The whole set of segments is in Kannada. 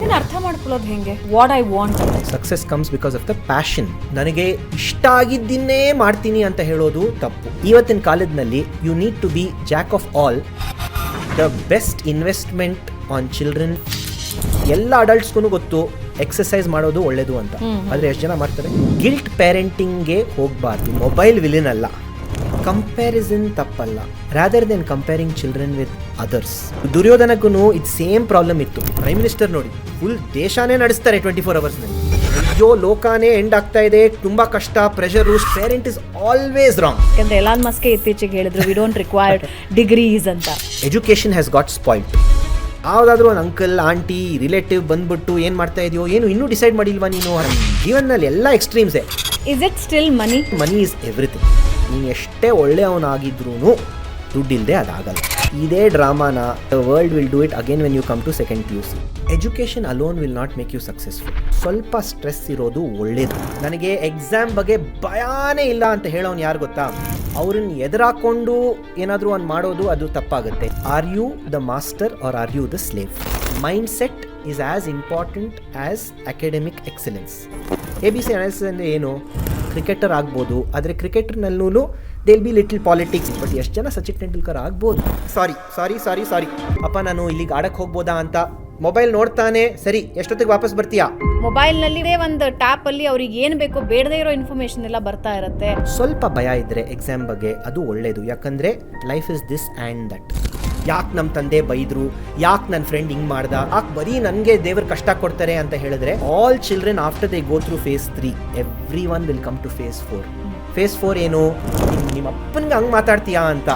ನೀನು ಅರ್ಥ ಮಾಡ್ಕೊಳ್ಳೋದು ಹೆಂಗೆ what I want? Success comes because of the passion. ನನಗೆ ಇಷ್ಟ ಆಗಿದ್ದನ್ನೇ ಮಾಡ್ತೀನಿ ಅಂತ ಹೇಳೋದು ತಪ್ಪು. ಇವತ್ತಿನ ಕಾಲದಲ್ಲಿ you need to be jack of all. The best investment on children. ಎಲ್ಲ ಅಡಲ್ಟ್ಸ್ಗೂ ಗೊತ್ತು ಎಕ್ಸಸೈಸ್ ಮಾಡೋದು ಒಳ್ಳೇದು ಅಂತ, ಆದರೆ ಎಷ್ಟು ಜನ ಮಾಡ್ತಾರೆ? ಗಿಲ್ಟ್ ಪೇರೆಂಟಿಂಗ್ಗೆ ಹೋಗಬಾರ್ದು. ಮೊಬೈಲ್ ವಿಲನ್ ಅಲ್ಲ, ಕಂಪ್ಯಾರಿಸನ್ ತಪ್ಪಲ್ಲ. Rather than comparing children with others. ದುರ್ಯೋಧನಕ್ಕೂ ಇದು ಸೇಮ್ ಪ್ರಾಬ್ಲಮ್ ಇತ್ತು. ಪ್ರೈಮ್ ಮಿನಿಸ್ಟರ್ ನೋಡಿ, ಫುಲ್ ದೇಶಾನೇ ನಡೆಸ್ತಾರೆ 24 ಅವರ್ಸ್ನಲ್ಲಿ. ಅಯ್ಯೋ ಲೋಕಾನೇ ಎಂಡ್ ಆಗ್ತಾ ಇದೆ, ತುಂಬಾ ಕಷ್ಟ, pressure. Parent is always wrong. ಯಾಕಂದ್ರೆ ಎಲಾನ್ ಮಸ್ಕ್ ಇತ್ತೀಚೆಗೆ ಹೇಳಿದ್ರು ವಿ ಡೋಂಟ್ ರಿಕ್ವೈರ್ ಡಿಗ್ರೀಸ್ ಅಂತ. Education has got spoiled. ಯಾವುದಾದ್ರೂ ಒಂದು ಅಂಕಲ್ ಆಂಟಿ ರಿಲೇಟಿವ್ ಬಂದ್ಬಿಟ್ಟು ಏನು ಮಾಡ್ತಾ ಇದೆಯೋ ಏನು ಇನ್ನೂ ಡಿಸೈಡ್ ಮಾಡಿಲ್ವಾ ನೀನು? ಜೀವನದಲ್ಲಿ ಎಲ್ಲ ಎಕ್ಸ್ಟ್ರೀಮ್ಸೇ. Is it still money? Money is everything. ನೀನು ಎಷ್ಟೇ ಒಳ್ಳೆಯವನಾಗಿದ್ರೂ ದುಡ್ಡಿಲ್ಲದೆ ಅದಾಗಲ್ಲ. ಇದೇ ಡ್ರಾಮಾನ the world will do it again when you come to second PUC. Education alone will not make you successful. ಸ್ವಲ್ಪ ಸ್ಟ್ರೆಸ್ ಇರೋದು ಒಳ್ಳೇದು. ನನಗೆ ಎಕ್ಸಾಮ್ ಬಗ್ಗೆ ಭಯಾನೇ ಇಲ್ಲ ಅಂತ ಹೇಳೋನು ಯಾರು ಗೊತ್ತಾ? ಅವ್ರನ್ನ ಎದುರಾಕೊಂಡು ಏನಾದರೂ ಒಂದು ಮಾಡೋದು ಅದು ತಪ್ಪಾಗುತ್ತೆ. Are you the master or are you the slave? Mind set is as important as academic excellence. ABC analysis ಅಂದರೆ ಏನು? ಕ್ರಿಕೆಟರ್ ಆಗ್ಬೋದು, ಆದರೆ ಕ್ರಿಕೆಟರ್ನಲ್ಲೂ they'll be little politics. But ಎಷ್ಟು ಜನ ಸಚಿನ್ ತೆಂಡೂಲ್ಕರ್ ಆಗ್ಬೋದು? ಸಾರಿ ಅಪ್ಪ ನಾನು ಇಲ್ಲಿಗೆ ಆಡಕ್ಕೆ ಹೋಗ್ಬೋದಾ ಅಂತ ಮೊಬೈಲ್ ನೋಡ್ತಾನೆ. ಸರಿ, ಎಷ್ಟೊತ್ತಿಗೆ ವಾಪಸ್ ಬರ್ತೀಯಾ? ಮೊಬೈಲ್ನಲ್ಲಿದೆ ಒಂದು ಟ್ಯಾಪ್ ಅಲ್ಲಿ ಅವ್ರಿಗೆ ಏನು ಬೇಕೋ ಬೇಡದೇ ಇರೋ ಇನ್ಫಾರ್ಮೇಶನ್ ಎಲ್ಲ ಬರ್ತಾ ಇರುತ್ತೆ. ಸ್ವಲ್ಪ ಭಯ ಇದ್ರೆ ಎಕ್ಸಾಮ್ ಬಗ್ಗೆ ಅದು ಒಳ್ಳೇದು. ಯಾಕಂದ್ರೆ life is this and that. ಯಾಕೆ ನಮ್ಮ ತಂದೆ ಬೈದ್ರು, ಯಾಕೆ ನನ್ನ ಫ್ರೆಂಡ್ ಹಿಂಗೆ ಮಾಡ್ದ, ಯಾಕೆ ಬರೀ ನನಗೆ ದೇವ್ರ ಕಷ್ಟ ಕೊಡ್ತಾರೆ ಅಂತ ಹೇಳಿದ್ರೆ, all children after they go through phase 3 every one will come to phase 4. phase 4 ಏನು? ನಿಮ್ಮ ಅಪ್ಪನಿಗೆ ಹಂಗೆ ಮಾತಾಡ್ತೀಯಾ ಅಂತ.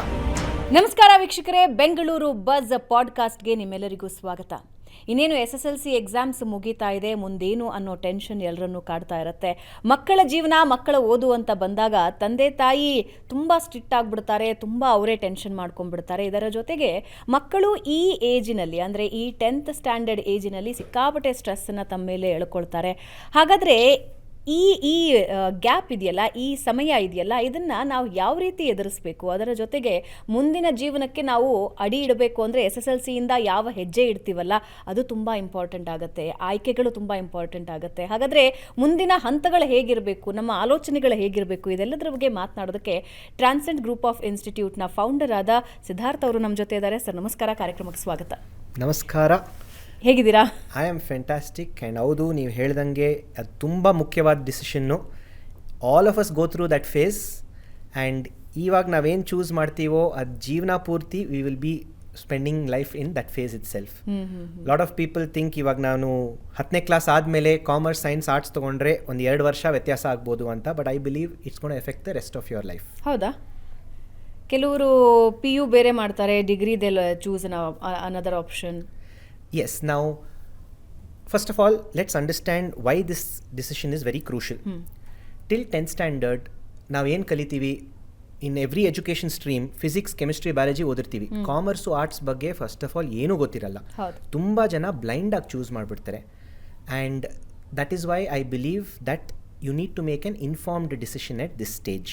ನಮಸ್ಕಾರ ವೀಕ್ಷಕರೇ, ಬೆಂಗಳೂರು ಬಜ್ ಪಾಡ್ಕಾಸ್ಟ್ಗೆ ನಿಮ್ಮೆಲ್ಲರಿಗೂ ಸ್ವಾಗತ. ಇನ್ನೇನು SSLC ಎಕ್ಸಾಮ್ಸ್ ಮುಗೀತಾ ಇದೆ, ಮುಂದೇನು ಅನ್ನೋ ಟೆನ್ಷನ್ ಎಲ್ಲರನ್ನೂ ಕಾಡ್ತಾ ಇರುತ್ತೆ. ಮಕ್ಕಳ ಜೀವನ, ಮಕ್ಕಳ ಓದು ಅಂತ ಬಂದಾಗ ತಂದೆ ತಾಯಿ ತುಂಬ ಸ್ಟ್ರಿಕ್ಟ್ ಆಗಿಬಿಡ್ತಾರೆ, ತುಂಬ ಅವರೇ ಟೆನ್ಷನ್ ಮಾಡ್ಕೊಂಡ್ಬಿಡ್ತಾರೆ. ಇದರ ಜೊತೆಗೆ ಮಕ್ಕಳು ಈ ಏಜಿನಲ್ಲಿ, ಅಂದರೆ ಈ 10th ಸ್ಟ್ಯಾಂಡರ್ಡ್ ಏಜಿನಲ್ಲಿ ಸಿಕ್ಕಾಪಟ್ಟೆ ಸ್ಟ್ರೆಸ್ಸನ್ನು ತಮ್ಮ ಮೇಲೆ ಎಳ್ಕೊಳ್ತಾರೆ. ಹಾಗಾದರೆ ಈ ಗ್ಯಾಪ್ ಇದೆಯಲ್ಲ, ಈ ಸಮಯ ಇದೆಯಲ್ಲ, ಇದನ್ನು ನಾವು ಯಾವ ರೀತಿ ಎದುರಿಸಬೇಕು? ಅದರ ಜೊತೆಗೆ ಮುಂದಿನ ಜೀವನಕ್ಕೆ ನಾವು ಅಡಿ ಇಡಬೇಕು ಅಂದರೆ SSLCಯಿಂದ ಯಾವ ಹೆಜ್ಜೆ ಇಡ್ತೀವಲ್ಲ ಅದು ತುಂಬ ಇಂಪಾರ್ಟೆಂಟ್ ಆಗುತ್ತೆ. ಆಯ್ಕೆಗಳು ತುಂಬ ಇಂಪಾರ್ಟೆಂಟ್ ಆಗುತ್ತೆ. ಹಾಗಾದರೆ ಮುಂದಿನ ಹಂತಗಳು ಹೇಗಿರಬೇಕು, ನಮ್ಮ ಆಲೋಚನೆಗಳು ಹೇಗಿರಬೇಕು, ಇದೆಲ್ಲದರ ಬಗ್ಗೆ ಮಾತನಾಡೋದಕ್ಕೆ ಟ್ರಾನ್ಸೆಂಡ್ ಗ್ರೂಪ್ ಆಫ್ ಇನ್ಸ್ಟಿಟ್ಯೂಟ್ನ ಫೌಂಡರ್ ಆದ ಸಿದ್ಧಾರ್ಥ್ ಅವರು ನಮ್ಮ ಜೊತೆ ಇದ್ದಾರೆ. ಸರ್ ನಮಸ್ಕಾರ, ಕಾರ್ಯಕ್ರಮಕ್ಕೆ ಸ್ವಾಗತ. ನಮಸ್ಕಾರ. ಹೇಗಿದ್ದೀರಾ? I am fantastic. ಆ್ಯಂಡ್ ಹೌದು, ನೀವು ಹೇಳ್ದಂಗೆ ಅದು ತುಂಬ ಮುಖ್ಯವಾದ decision. All of us go through that phase. And ಇವಾಗ ನಾವೇನು ಚೂಸ್ ಮಾಡ್ತೀವೋ ಅದು ಜೀವನ ಪೂರ್ತಿ we will be spending life in that phase ಇಟ್ ಸೆಲ್ಫ್. ಲಾಟ್ ಆಫ್ ಪೀಪಲ್ ಥಿಂಕ್ ಇವಾಗ ನಾನು 10ನೇ ಕ್ಲಾಸ್ ಆದಮೇಲೆ ಕಾಮರ್ಸ್, ಸೈನ್ಸ್, ಆರ್ಟ್ಸ್ ತೊಗೊಂಡ್ರೆ ಒಂದು 2 ವರ್ಷ ವ್ಯತ್ಯಾಸ ಆಗ್ಬೋದು ಅಂತ. But I believe it's gonna affect the rest of your life. ಹೌದಾ? ಕೆಲವರು PU ಬೇರೆ ಮಾಡ್ತಾರೆ, ಡಿಗ್ರಿದೆಲ್ಲ choose another option. Yes, now first of all let's understand why this decision is very crucial. Till 10th standard ನಾವು ಏನು ಕಲಿತೀವಿ, in every education stream physics, chemistry, biology ಓದಿರ್ತೀವಿ. ಕಾಮರ್ಸು, ಆರ್ಟ್ಸ್ ಬಗ್ಗೆ ಫಸ್ಟ್ ಆಫ್ ಆಲ್ ಏನೂ ಗೊತ್ತಿರಲ್ಲ. ತುಂಬ ಜನ ಬ್ಲೈಂಡಾಗಿ ಚೂಸ್ ಮಾಡಿಬಿಡ್ತಾರೆ. And that is why I believe that you need to make an informed decision at this stage.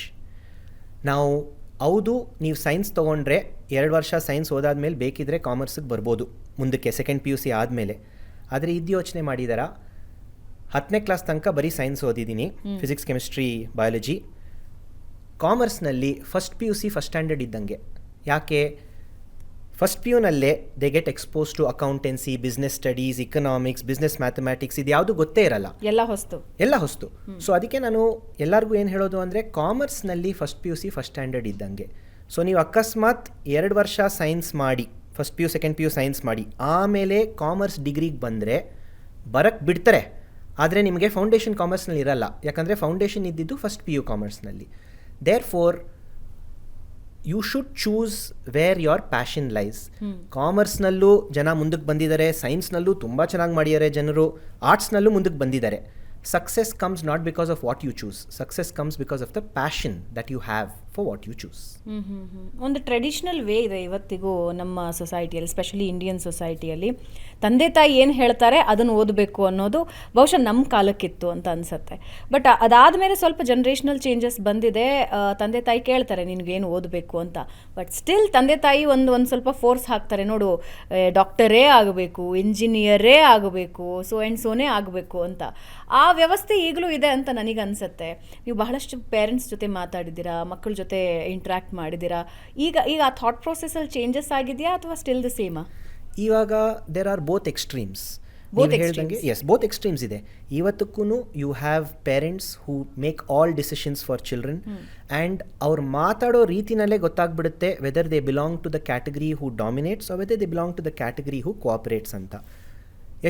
ನಾವು ಹೌದು, ನೀವು ಸೈನ್ಸ್ ತೊಗೊಂಡ್ರೆ 2 ವರ್ಷ ಸೈನ್ಸ್ ಓದಾದ್ಮೇಲೆ ಬೇಕಿದ್ರೆ ಕಾಮರ್ಸಿಗೆ ಬರ್ಬೋದು ಮುಂದಕ್ಕೆ, ಸೆಕೆಂಡ್ PUC ಆದಮೇಲೆ. ಆದರೆ ಇದು ಯೋಚನೆ ಮಾಡಿದಾರಾ, 10ನೇ ಕ್ಲಾಸ್ ತನಕ ಬರೀ ಸೈನ್ಸ್ ಓದಿದ್ದೀನಿ, ಫಿಸಿಕ್ಸ್, ಕೆಮಿಸ್ಟ್ರಿ, ಬಯಾಲಜಿ. ಕಾಮರ್ಸ್ನಲ್ಲಿ ಫಸ್ಟ್ PUC ಫಸ್ಟ್ ಸ್ಟ್ಯಾಂಡರ್ಡ್ ಇದ್ದಂಗೆ. ಯಾಕೆ? ಫಸ್ಟ್ PUನಲ್ಲೇ they get expose to accountancy, business studies, economics, business mathematics, ಇದು ಯಾವುದು ಗೊತ್ತೇ ಇರಲ್ಲ, ಎಲ್ಲ ಹೊಸ್ತು. ಸೊ ಅದಕ್ಕೆ ನಾನು ಎಲ್ಲರಿಗೂ ಏನು ಹೇಳೋದು ಅಂದರೆ, ಕಾಮರ್ಸ್ನಲ್ಲಿ ಫಸ್ಟ್ PUC ಫಸ್ಟ್ ಸ್ಟ್ಯಾಂಡರ್ಡ್ ಇದ್ದಂಗೆ. ಸೊ ನೀವು ಅಕಸ್ಮಾತ್ 2 ವರ್ಷ ಸೈನ್ಸ್ ಮಾಡಿ, first PU second PU science ಮಾಡಿ, ಆಮೇಲೆ ಕಾಮರ್ಸ್ ಡಿಗ್ರಿಗೆ ಬಂದರೆ ಬರಕ್ಕೆ ಬಿಡ್ತಾರೆ. ಆದರೆ ನಿಮಗೆ ಫೌಂಡೇಶನ್ ಕಾಮರ್ಸ್ನಲ್ಲಿ ಇರಲ್ಲ, ಯಾಕಂದರೆ ಫೌಂಡೇಶನ್ ಇದ್ದಿದ್ದು ಫಸ್ಟ್ PU ಕಾಮರ್ಸ್ನಲ್ಲಿ. Therefore you should choose where your passion lies. ಕಾಮರ್ಸ್ನಲ್ಲೂ ಜನ ಮುಂದಕ್ಕೆ ಬಂದಿದ್ದಾರೆ, ಸೈನ್ಸ್ನಲ್ಲೂ ತುಂಬ ಚೆನ್ನಾಗಿ ಮಾಡಿದ್ದಾರೆ ಜನರು, ಆರ್ಟ್ಸ್ನಲ್ಲೂ ಮುಂದಕ್ಕೆ ಬಂದಿದ್ದಾರೆ. Success comes not because of what you choose, success comes because of the passion that you have for what you choose. ಒಂದು ಟ್ರೆಡಿಷ್ನಲ್ ವೇ ಇದೆ ಇವತ್ತಿಗೂ ನಮ್ಮ ಸೊಸೈಟಿಯಲ್ಲಿ, ಸ್ಪೆಷಲಿ ಇಂಡಿಯನ್ ಸೊಸೈಟಿಯಲ್ಲಿ. ತಂದೆ ತಾಯಿ ಏನು ಹೇಳ್ತಾರೆ ಅದನ್ನು ಓದಬೇಕು ಅನ್ನೋದು ಬಹುಶಃ ನಮ್ಮ ಕಾಲಕ್ಕಿತ್ತು ಅಂತ ಅನಿಸುತ್ತೆ. ಬಟ್ ಅದಾದಮೇಲೆ ಸ್ವಲ್ಪ ಜನ್ರೇಷನಲ್ ಚೇಂಜಸ್ ಬಂದಿದೆ. ತಂದೆ ತಾಯಿ ಕೇಳ್ತಾರೆ ನಿನಗೇನು ಓದಬೇಕು ಅಂತ, ಬಟ್ ಸ್ಟಿಲ್ ತಂದೆ ತಾಯಿ ಒಂದು ಸ್ವಲ್ಪ ಫೋರ್ಸ್ ಹಾಕ್ತಾರೆ, ನೋಡು ಡಾಕ್ಟರೇ ಆಗಬೇಕು, ಇಂಜಿನಿಯರೇ ಆಗಬೇಕು, ಸೋ ಆ್ಯಂಡ್ ಸೋನೇ ಆಗಬೇಕು ಅಂತ. ಆ ವ್ಯವಸ್ಥೆ ಈಗಲೂ ಇದೆ ಅಂತ ನನಗನ್ಸುತ್ತೆ. ನೀವು ಬಹಳಷ್ಟು ಪೇರೆಂಟ್ಸ್ ಜೊತೆ ಮಾತಾಡಿದ್ದೀರಾ, ಮಕ್ಕಳ ಜೊತೆ ಇಂಟ್ರ್ಯಾಕ್ಟ್ ಮಾಡಿದ್ದೀರಾ. ಈಗ ಆ ಥಾಟ್ ಪ್ರೊಸೆಸ್ಸಲ್ಲಿ ಚೇಂಜಸ್ ಆಗಿದೆಯಾ ಅಥವಾ ಸ್ಟಿಲ್ ದ ಸೇಮಾ? ಇವಾಗ there are both extremes. Both extremes ಇದೆ. ಇವತ್ತಕ್ಕೂ you have parents who make all decisions for children, and ಅವ್ರು ಮಾತಾಡೋ ರೀತಿನಲ್ಲೇ ಗೊತ್ತಾಗ್ಬಿಡುತ್ತೆ whether they belong to the category who dominates or whether they belong to the category who cooperates ಅಂತ.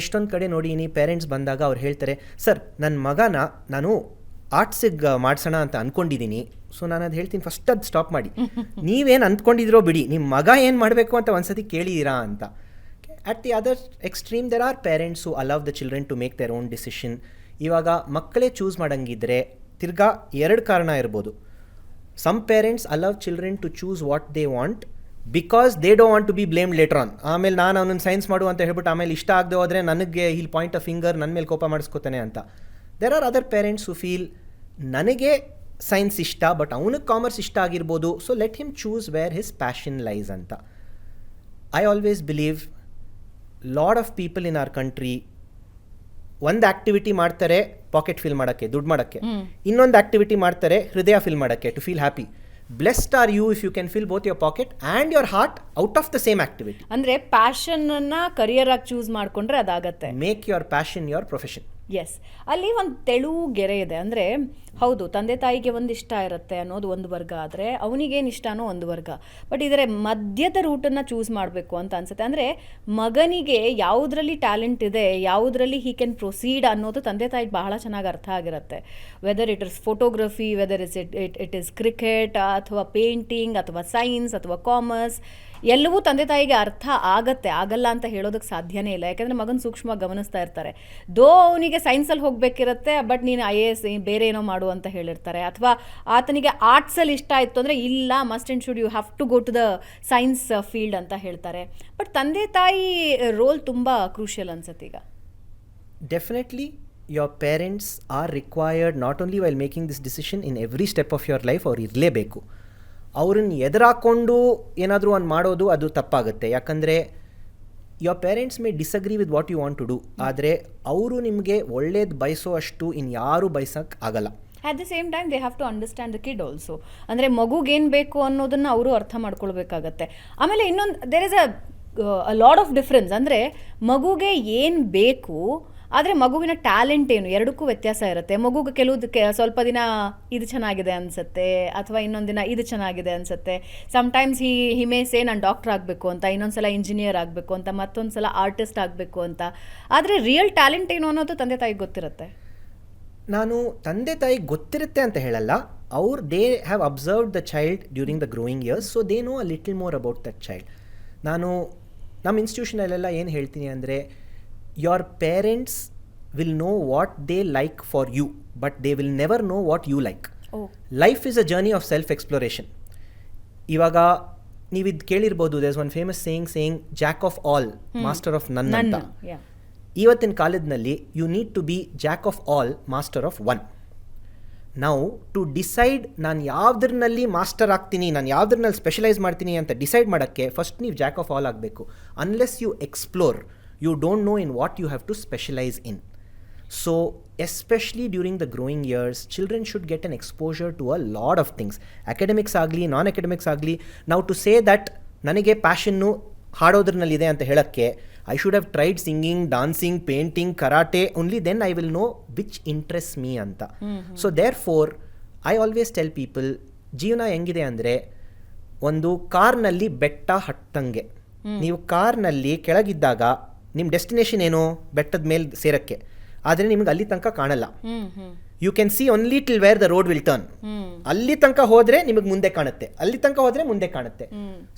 ಎಷ್ಟೊಂದು ಕಡೆ ನೋಡಿನಿ, ಪೇರೆಂಟ್ಸ್ ಬಂದಾಗ ಅವ್ರು ಹೇಳ್ತಾರೆ, ಸರ್ ನನ್ನ ಮಗನ ನಾನು ಆರ್ಟ್ಸಿಗೆ ಮಾಡಿಸೋಣ ಅಂತ ಅಂದ್ಕೊಂಡಿದ್ದೀನಿ. ಸೊ ನಾನು ಅದು ಹೇಳ್ತೀನಿ, ಫಸ್ಟ್ ಅದು ಸ್ಟಾಪ್ ಮಾಡಿ. ನೀವೇನು ಅಂದ್ಕೊಂಡಿದ್ರೋ ಬಿಡಿ, ನಿಮ್ಮ ಮಗ ಏನು ಮಾಡಬೇಕು ಅಂತ ಒಂದ್ಸತಿ ಕೇಳಿದ್ದೀರಾ ಅಂತ. At the other extreme there are parents who allow the children to make their own decision. ಇವಾಗ ಮಕ್ಕಳೇ ಚೂಸ್ ಮಾಡಂಗಿದ್ರೆ ತಿರ್ಗಾ ಎರಡು ಕಾರಣ ಇರ್ಬೋದು. Some parents allow children to choose what they want because they don't want to be blamed later on. ಆಮೇಲೆ ನಾನು ಅವನನ್ನು ಸೈನ್ಸ್ ಮಾಡು ಅಂತ ಹೇಳ್ಬಿಟ್ಟು ಆಮೇಲೆ ಇಷ್ಟ ಆಗದೆ ಹೋದರೆ ನನಗೆ ಹಿಲ್ ಪಾಯಿಂಟ್ ಆಫ್ ಫಿಂಗರ್ ನನ್ನ ಮೇಲೆ ಕೋಪ ಮಾಡಿಸ್ಕೋತಾನೆ ಅಂತ. There are other parents who feel ನನಗೆ ಸೈನ್ಸ್ ಇಷ್ಟ ಬಟ್ ಅವನಿಗೆ ಕಾಮರ್ಸ್ ಇಷ್ಟ ಆಗಿರ್ಬೋದು, so let him choose where his passion lies ಅಂತ. I always believe lot of people in our country ಒಂದು ಆ್ಯಕ್ಟಿವಿಟಿ ಮಾಡ್ತಾರೆ ಪಾಕೆಟ್ ಫಿಲ್ ಮಾಡೋಕ್ಕೆ, ದುಡ್ಡು ಮಾಡೋಕ್ಕೆ, ಇನ್ನೊಂದು ಆ್ಯಕ್ಟಿವಿಟಿ ಮಾಡ್ತಾರೆ ಹೃದಯ ಫಿಲ್ ಮಾಡೋಕ್ಕೆ, to feel happy. Blessed are you if you can fill both your pocket and your heart out of the same activity. ಅಂದರೆ ಪ್ಯಾಷನ್ನ ಕರಿಯರ್ ಆಗಿ ಚೂಸ್ ಮಾಡಿಕೊಂಡ್ರೆ ಅದಾಗತ್ತೆ. Make your passion your profession. Yes, ಅಲ್ಲಿ ಒಂದು ತೆಳು ಗೆರೆ ಇದೆ. ಅಂದರೆ ಹೌದು, ತಂದೆ ತಾಯಿಗೆ ಒಂದು ಇಷ್ಟ ಇರುತ್ತೆ ಅನ್ನೋದು ಒಂದು ವರ್ಗ, ಆದರೆ ಅವನಿಗೇನು ಇಷ್ಟನೋ ಒಂದು ವರ್ಗ. ಬಟ್ ಇದರ ಮಧ್ಯದ ರೂಟನ್ನು ಚೂಸ್ ಮಾಡಬೇಕು ಅಂತ ಅನ್ಸುತ್ತೆ. ಅಂದರೆ ಮಗನಿಗೆ ಯಾವುದರಲ್ಲಿ ಟ್ಯಾಲೆಂಟ್ ಇದೆ, ಯಾವುದರಲ್ಲಿ ಹಿ ಕ್ಯಾನ್ ಪ್ರೊಸೀಡ್ ಅನ್ನೋದು ತಂದೆ ತಾಯಿಗೆ ಬಹಳ ಚೆನ್ನಾಗಿ ಅರ್ಥ ಆಗಿರುತ್ತೆ. Whether it is photography, whether it is cricket, ಅಥವಾ ಪೇಂಟಿಂಗ್, ಅಥವಾ ಸೈನ್ಸ್, ಅಥವಾ ಕಾಮರ್ಸ್, ಎಲ್ಲವೂ ತಂದೆ ತಾಯಿಗೆ ಅರ್ಥ ಆಗತ್ತೆ. ಆಗಲ್ಲ ಅಂತ ಹೇಳೋದಕ್ಕೆ ಸಾಧ್ಯನೇ ಇಲ್ಲ. ಯಾಕಂದರೆ ಮಗನ ಸೂಕ್ಷ್ಮವಾಗಿ ಗಮನಿಸ್ತಾ ಇರ್ತಾರೆ. ದೋ ಅವನಿಗೆ ಸೈನ್ಸಲ್ಲಿ ಹೋಗಬೇಕಿರುತ್ತೆ, ಬಟ್ ನೀನು IAS ಬೇರೆ ಏನೋ ಮಾಡು ಅಂತ ಹೇಳಿರ್ತಾರೆ. ಅಥವಾ ಆತನಿಗೆ ಆರ್ಟ್ಸಲ್ಲಿ ಇಷ್ಟ ಆಯಿತು ಅಂದರೆ ಇಲ್ಲ, must and should you have to go to the science field ಅಂತ ಹೇಳ್ತಾರೆ. ಬಟ್ ತಂದೆ ತಾಯಿ ರೋಲ್ ತುಂಬ ಕ್ರೂಷಿಯಲ್ ಅನ್ಸುತ್ತೆ ಈಗ. Definitely your parents are required not only while making this decision in every step of your life, ಅವ್ರು ಇರಲೇಬೇಕು. ಅವ್ರನ್ನ ಎದುರಾಕೊಂಡು ಏನಾದರೂ ಒಂದು ಮಾಡೋದು ಅದು ತಪ್ಪಾಗುತ್ತೆ. ಯಾಕಂದರೆ your parents may disagree with what you want to do, ಆದರೆ ಅವರು ನಿಮಗೆ ಒಳ್ಳೇದು ಬಯಸೋ ಅಷ್ಟು ಇನ್ಯಾರೂ ಬಯಸೋಕ್ಕೆ ಆಗಲ್ಲ. At the same time they have to understand the kid also. ಅಂದರೆ ಮಗುಗೇನು ಬೇಕು ಅನ್ನೋದನ್ನು ಅವರು ಅರ್ಥ ಮಾಡ್ಕೊಳ್ಬೇಕಾಗತ್ತೆ. ಆಮೇಲೆ ಇನ್ನೊಂದು there is a lot of difference. ಅಂದರೆ ಮಗುಗೆ ಏನು ಬೇಕು, ಆದರೆ ಮಗುವಿನ ಟ್ಯಾಲೆಂಟ್ ಏನು, ಎರಡಕ್ಕೂ ವ್ಯತ್ಯಾಸ ಇರುತ್ತೆ. ಮಗುಗೆ ಕೆಲವುದಕ್ಕೆ ಸ್ವಲ್ಪ ದಿನ ಇದು ಚೆನ್ನಾಗಿದೆ ಅನಿಸುತ್ತೆ, ಅಥವಾ ಇನ್ನೊಂದು ದಿನ ಇದು ಚೆನ್ನಾಗಿದೆ ಅನಿಸುತ್ತೆ. ಸಮ್ಟೈಮ್ಸ್ ಹಿ ಮೇ ಸೇ ನಾನು ಡಾಕ್ಟರ್ ಆಗಬೇಕು ಅಂತ, ಇನ್ನೊಂದು ಸಲ ಇಂಜಿನಿಯರ್ ಆಗಬೇಕು ಅಂತ, ಮತ್ತೊಂದು ಸಲ ಆರ್ಟಿಸ್ಟ್ ಆಗಬೇಕು ಅಂತ. ಆದರೆ ರಿಯಲ್ ಟ್ಯಾಲೆಂಟ್ ಏನು ಅನ್ನೋದು ತಂದೆ ತಾಯಿಗೆ ಗೊತ್ತಿರುತ್ತೆ. ನಾನು ತಂದೆ ತಾಯಿಗೆ ಗೊತ್ತಿರುತ್ತೆ ಅಂತ ಹೇಳಲ್ಲ. They have observed the child during the growing years, so they know a little more about that child. ನಾನು ನಮ್ಮ ಇನ್ಸ್ಟಿಟ್ಯೂಷನಲ್ಲೆಲ್ಲ ಏನು ಹೇಳ್ತೀನಿ ಅಂದರೆ, your parents will know what they like for you, but they will never know what you like. Life is a journey of self exploration. ಇವಾಗ ನೀವಿದು ಕೇಳಿರ್ಬೋದು, there's one famous saying jack of all master of none ಅಂತ. ಇವತ್ತಿನ ಕಾಲದಲ್ಲಿ you need to be jack of all master of one. ನಾವು ಟು ಡಿಸೈಡ್ ನಾನು ಯಾವುದ್ರಲ್ಲಿ ಮಾಸ್ಟರ್ ಆಗ್ತೀನಿ, ನಾನು ಯಾವುದ್ರಲ್ಲಿ ಸ್ಪೆಷಲೈಸ್ ಮಾಡ್ತೀನಿ ಅಂತ ಡಿಸೈಡ್ ಮಾಡೋಕ್ಕೆ ಫಸ್ಟ್ ನೀವು ಜಾಕ್ ಆಫ್ ಆಲ್ ಆಗಬೇಕು. Unless you explore, you don't know in what you have to specialize in. So especially during the growing years, children should get an exposure to a lot of things, academics agli, non academics agli. Now to say that ನನಗೆ ಪ್ಯಾಷನ್ನು ಹಾಡೋದ್ರಲ್ಲಿದೆ ಅಂತ ಹೇಳೋಕ್ಕೆ, I should have tried singing, dancing, painting, karate, only then I will know which interests me ಅಂತ. So therefore I always tell people, ಜೀವನ ಹೆಂಗಿದೆ ಅಂದರೆ ಒಂದು ಕಾರ್ನಲ್ಲಿ ಬೆಟ್ಟ ಹತ್ತಂಗೆ. ನೀವು ಕಾರ್ನಲ್ಲಿ ಕೆಳಗಿದ್ದಾಗ ನಿಮ್ಮ ಡೆಸ್ಟಿನೇಷನ್ ಏನು, ಬೆಟ್ಟದ ಮೇಲೆ ಸೇರಕ್ಕೆ, ಆದರೆ ನಿಮ್ಗೆ ಅಲ್ಲಿ ತನಕ ಕಾಣಲ್ಲ. You can see only till where the road will turn. ಅಲ್ಲಿ ತನಕ ಹೋದರೆ ನಿಮಗೆ ಮುಂದೆ ಕಾಣುತ್ತೆ, ಅಲ್ಲಿ ತನಕ ಹೋದರೆ ಮುಂದೆ ಕಾಣುತ್ತೆ.